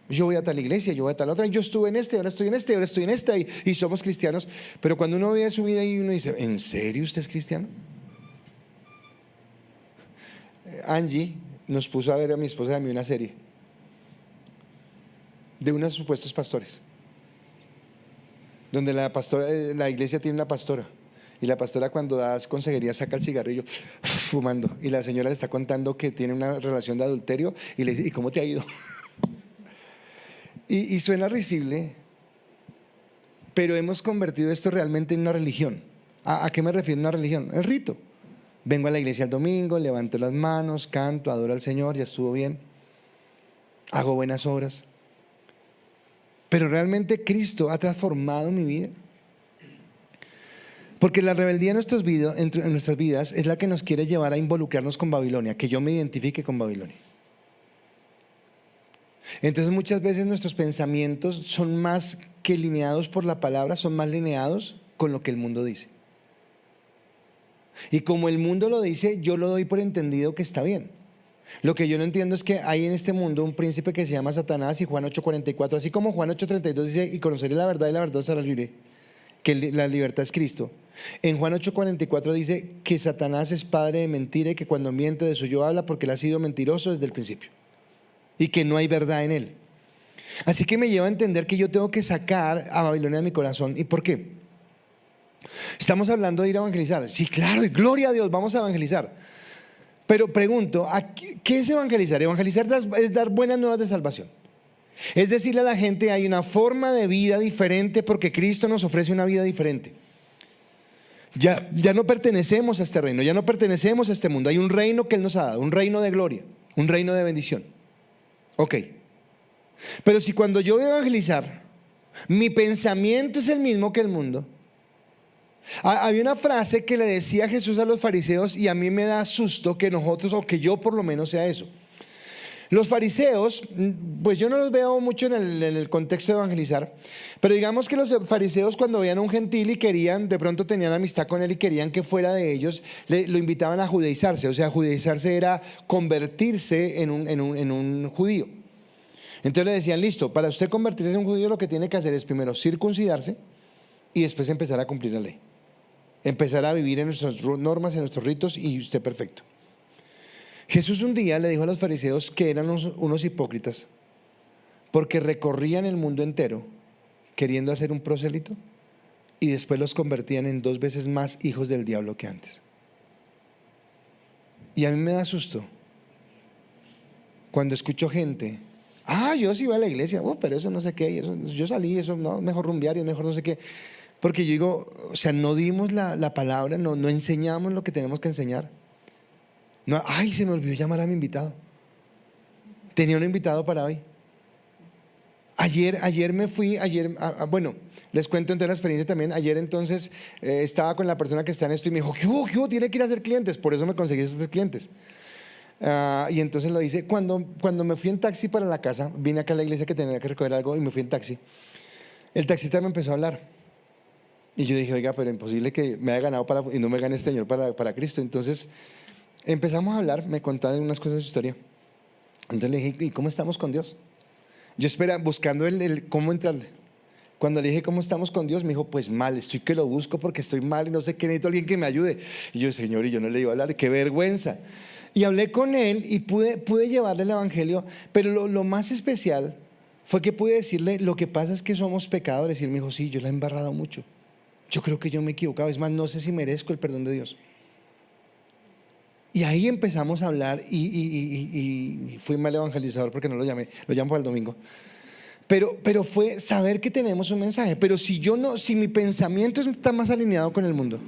Yo voy a tal iglesia, yo voy a tal otra, yo estuve en este, ahora estoy en este, ahora estoy en esta, y somos cristianos. Pero cuando uno ve su vida y uno dice, ¿en serio usted es cristiano? Angie nos puso a ver a mi esposa y a mí una serie de unos supuestos pastores, donde la iglesia tiene una pastora, y la pastora cuando da consejería saca el cigarrillo fumando, y la señora le está contando que tiene una relación de adulterio y le dice, ¿y cómo te ha ido? Y suena risible, pero hemos convertido esto realmente en una religión. ¿A qué me refiero una religión? El rito. Vengo a la iglesia el domingo, levanto las manos, canto, adoro al Señor, ya estuvo bien, hago buenas obras. Pero realmente Cristo ha transformado mi vida. Porque la rebeldía en nuestras vidas es la que nos quiere llevar a involucrarnos con Babilonia, que yo me identifique con Babilonia. Entonces muchas veces nuestros pensamientos son más que lineados por la palabra, son más lineados con lo que el mundo dice. Y como el mundo lo dice, yo lo doy por entendido que está bien. Lo que yo no entiendo es que hay en este mundo un príncipe que se llama Satanás, y Juan 8:44, así como Juan 8:32 dice, y conoceré la verdad y la verdad os hará libre, que la libertad es Cristo. En Juan 8:44 dice que Satanás es padre de mentira y que cuando miente de suyo habla porque él ha sido mentiroso desde el principio y que no hay verdad en él. Así que me lleva a entender que yo tengo que sacar a Babilonia de mi corazón. ¿Y por qué? Estamos hablando de ir a evangelizar. Sí, claro, y gloria a Dios, vamos a evangelizar. Pero pregunto, ¿qué es evangelizar? Evangelizar es dar buenas nuevas de salvación. Es decirle a la gente, hay una forma de vida diferente porque Cristo nos ofrece una vida diferente. Ya no pertenecemos a este reino, ya no pertenecemos a este mundo. Hay un reino que Él nos ha dado, un reino de gloria, un reino de bendición. Ok. Pero si cuando yo voy a evangelizar, mi pensamiento es el mismo que el mundo. Había una frase que le decía Jesús a los fariseos, y a mí me da susto que nosotros, o que yo por lo menos, sea eso. Los fariseos, pues yo no los veo mucho en el contexto de evangelizar, pero digamos que los fariseos, cuando veían a un gentil y querían, de pronto tenían amistad con él y querían que fuera de ellos, lo invitaban a judaizarse. O sea, judaizarse era convertirse en un judío. Entonces le decían, listo, para usted convertirse en un judío lo que tiene que hacer es primero circuncidarse y después empezar a cumplir la ley, empezar a vivir en nuestras normas, en nuestros ritos, y usted perfecto. Jesús un día le dijo a los fariseos que eran unos hipócritas porque recorrían el mundo entero queriendo hacer un prosélito y después los convertían en 2 veces más hijos del diablo que antes. Y a mí me da susto cuando escucho gente: yo sí voy a la iglesia, pero eso no sé qué, yo salí, eso no, mejor rumbear y mejor no sé qué. Porque yo digo, o sea, no dimos la palabra, no enseñamos lo que tenemos que enseñar. No, se me olvidó llamar a mi invitado. Tenía un invitado para hoy. Ayer me fui, bueno, les cuento entonces la experiencia también. Ayer entonces estaba con la persona que está en esto y me dijo: ¿qué hubo? Tiene que ir a hacer clientes. Por eso me conseguí esos clientes. Y entonces lo hice. Cuando me fui en taxi para la casa, vine acá a la iglesia que tenía que recoger algo y me fui en taxi. El taxista me empezó a hablar. Y yo dije: oiga, pero imposible que me haya ganado y no me gane este señor para Cristo. Entonces empezamos a hablar, me contaron unas cosas de su historia. Entonces le dije: ¿y cómo estamos con Dios? Yo buscando cómo entrarle. Cuando le dije: ¿cómo estamos con Dios? Me dijo: pues mal, estoy que lo busco porque estoy mal y no sé qué, necesito a alguien que me ayude. Y yo: Señor, y yo no le iba a hablar, qué vergüenza. Y hablé con él y pude llevarle el evangelio, pero lo más especial fue que pude decirle: lo que pasa es que somos pecadores. Y él me dijo: sí, yo la he embarrado mucho, yo creo que yo me he equivocado, es más, no sé si merezco el perdón de Dios. Y ahí empezamos a hablar y fui mal evangelizador porque no lo llamé, lo llamo para el domingo. Pero fue saber que tenemos un mensaje. Pero si mi pensamiento está más alineado con el mundo,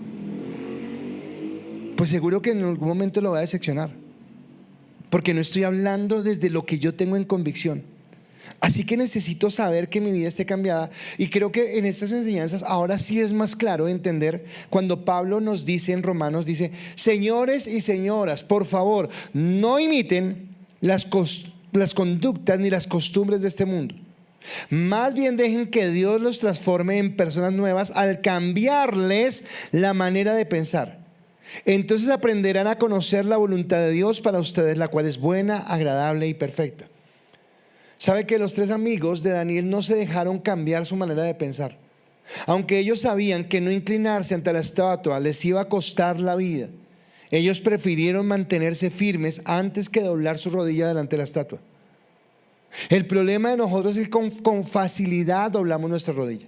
pues seguro que en algún momento lo voy a decepcionar, porque no estoy hablando desde lo que yo tengo en convicción. Así que necesito saber que mi vida esté cambiada. Y creo que en estas enseñanzas ahora sí es más claro entender cuando Pablo nos dice en Romanos, dice: señores y señoras, por favor, no imiten las conductas ni las costumbres de este mundo. Más bien dejen que Dios los transforme en personas nuevas al cambiarles la manera de pensar. Entonces aprenderán a conocer la voluntad de Dios para ustedes, la cual es buena, agradable y perfecta. ¿Sabe que los 3 amigos de Daniel no se dejaron cambiar su manera de pensar? Aunque ellos sabían que no inclinarse ante la estatua les iba a costar la vida, ellos prefirieron mantenerse firmes antes que doblar su rodilla delante de la estatua. El problema de nosotros es que con facilidad doblamos nuestra rodilla.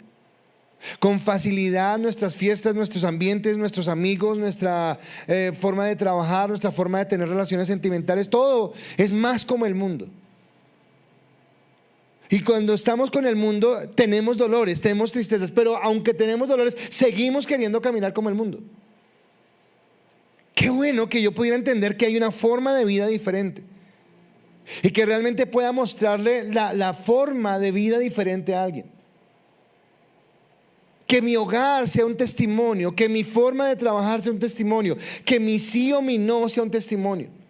Con facilidad nuestras fiestas, nuestros ambientes, nuestros amigos, nuestra forma de trabajar, nuestra forma de tener relaciones sentimentales, todo es más como el mundo. Y cuando estamos con el mundo tenemos dolores, tenemos tristezas, pero aunque tenemos dolores, seguimos queriendo caminar como el mundo. Qué bueno que yo pudiera entender que hay una forma de vida diferente y que realmente pueda mostrarle la forma de vida diferente a alguien. Que mi hogar sea un testimonio, que mi forma de trabajar sea un testimonio, que mi sí o mi no sea un testimonio.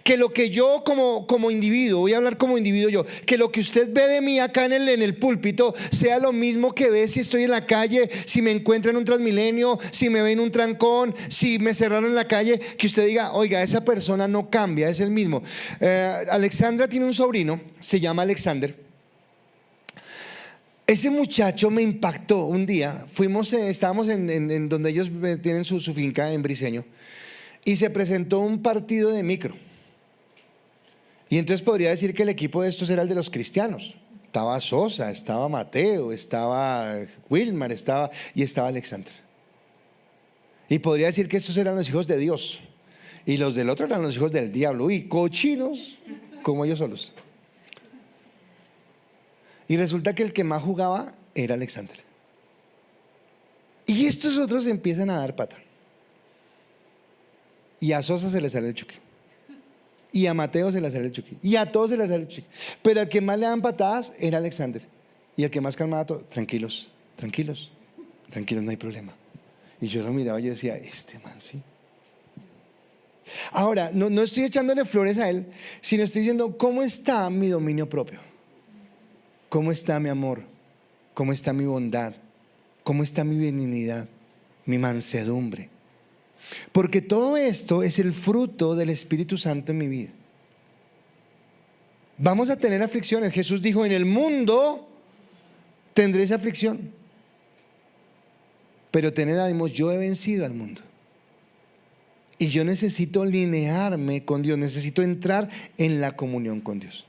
Que lo que yo como individuo, voy a hablar como individuo yo, que lo que usted ve de mí acá en el púlpito sea lo mismo que ve si estoy en la calle, si me encuentro en un Transmilenio, si me ve en un trancón, si me cerraron en la calle, que usted diga: oiga, esa persona no cambia, es el mismo. Alexandra tiene un sobrino, se llama Alexander. Ese muchacho me impactó un día. Estábamos en donde ellos tienen su finca en Briceño, y se presentó un partido de micro. Y entonces podría decir que el equipo de estos era el de los cristianos. Estaba Sosa, estaba Mateo, estaba Wilmar, estaba Alexander. Y podría decir que estos eran los hijos de Dios y los del otro eran los hijos del diablo, y cochinos como ellos solos. Y resulta que el que más jugaba era Alexander. Y estos otros empiezan a dar pata. Y a Sosa se le sale el chuki, y a Mateo se le sale el chuki, y a todos se le sale el chuki. Pero el que más le dan patadas era Alexander. Y el que más calmaba todo: tranquilos, tranquilos, tranquilos, no hay problema. Y yo lo miraba y yo decía: este man sí. Ahora, no estoy echándole flores a él, sino estoy diciendo: ¿cómo está mi dominio propio? ¿Cómo está mi amor? ¿Cómo está mi bondad? ¿Cómo está mi benignidad? Mi mansedumbre. Porque todo esto es el fruto del Espíritu Santo en mi vida. Vamos a tener aflicciones. Jesús dijo: en el mundo tendréis aflicción, pero tened ánimo, yo he vencido al mundo. Y yo necesito alinearme con Dios, necesito entrar en la comunión con Dios.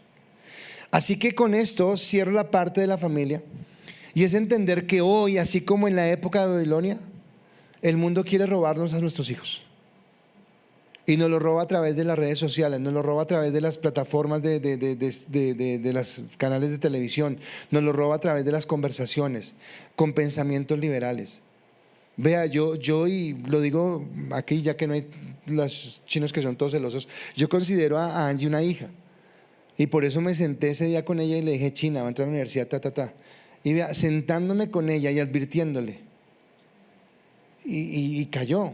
Así que con esto cierro la parte de la familia, y es entender que hoy, así como en la época de Babilonia, el mundo quiere robarnos a nuestros hijos. Y nos lo roba a través de las redes sociales, nos lo roba a través de las plataformas de los canales de televisión, nos lo roba a través de las conversaciones, con pensamientos liberales. Vea, yo y lo digo aquí ya que no hay los chinos que son todos celosos, yo considero a Angie una hija. Y por eso me senté ese día con ella y le dije: China, va a entrar a la universidad, Y vea, sentándome con ella y advirtiéndole. Y cayó.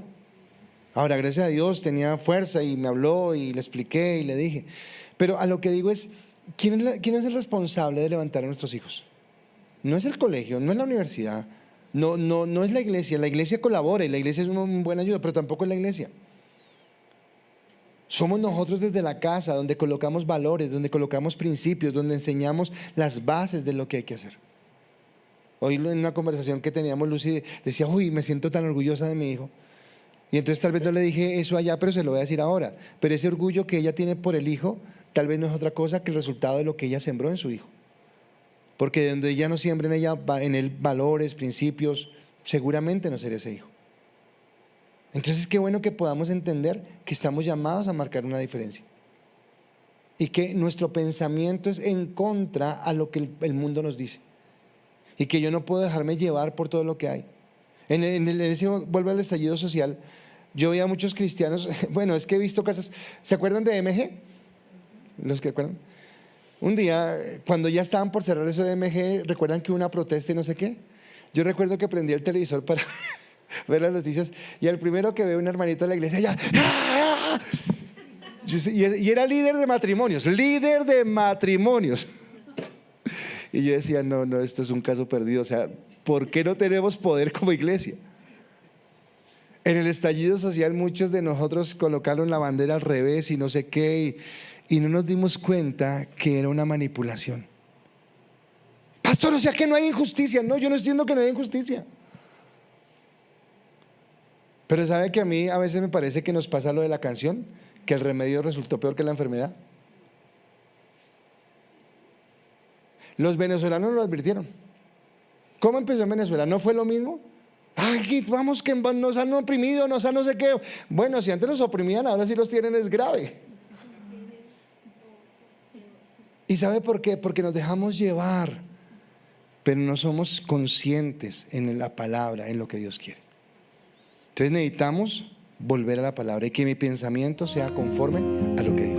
Ahora, gracias a Dios, tenía fuerza y me habló y le expliqué y le dije. Pero a lo que digo es, ¿quién es el responsable de levantar a nuestros hijos? No es el colegio, no es la universidad, no es la iglesia. La iglesia colabora y la iglesia es una buena ayuda, pero tampoco es la iglesia. Somos nosotros desde la casa, donde colocamos valores, donde colocamos principios, donde enseñamos las bases de lo que hay que hacer. Hoy en una conversación que teníamos, Lucy decía: uy, me siento tan orgullosa de mi hijo. Y entonces tal vez no le dije eso allá, pero se lo voy a decir ahora. Pero ese orgullo que ella tiene por el hijo, tal vez no es otra cosa que el resultado de lo que ella sembró en su hijo. Porque donde ella no siembra en él valores, principios, seguramente no será ese hijo. Entonces qué bueno que podamos entender que estamos llamados a marcar una diferencia. Y que nuestro pensamiento es en contra a lo que el mundo nos dice. Y que yo no puedo dejarme llevar por todo lo que hay. En ese vuelve al estallido social, yo veía a muchos cristianos, bueno, es que he visto casas, ¿se acuerdan de MG? ¿Los que acuerdan? Un día, cuando ya estaban por cerrar eso de MG, ¿recuerdan que hubo una protesta y no sé qué? Yo recuerdo que prendí el televisor para ver las noticias, y al primero que veo un hermanito de la iglesia, ya, ¡ah! Y era líder de matrimonios. Y yo decía: no, esto es un caso perdido. O sea, ¿por qué no tenemos poder como iglesia? En el estallido social muchos de nosotros colocaron la bandera al revés y no sé qué, y no nos dimos cuenta que era una manipulación. Pastor, o sea que no hay injusticia. No, yo no entiendo que no hay injusticia. Pero ¿sabe que a mí a veces me parece que nos pasa lo de la canción? Que el remedio resultó peor que la enfermedad. Los venezolanos lo advirtieron. ¿Cómo empezó en Venezuela? ¿No fue lo mismo? Ay, vamos, que nos han oprimido, nos han no sé qué. Bueno, si antes los oprimían, ahora sí los tienen, es grave. ¿Y sabe por qué? Porque nos dejamos llevar, pero no somos conscientes en la palabra, en lo que Dios quiere. Entonces necesitamos volver a la palabra y que mi pensamiento sea conforme a lo que Dios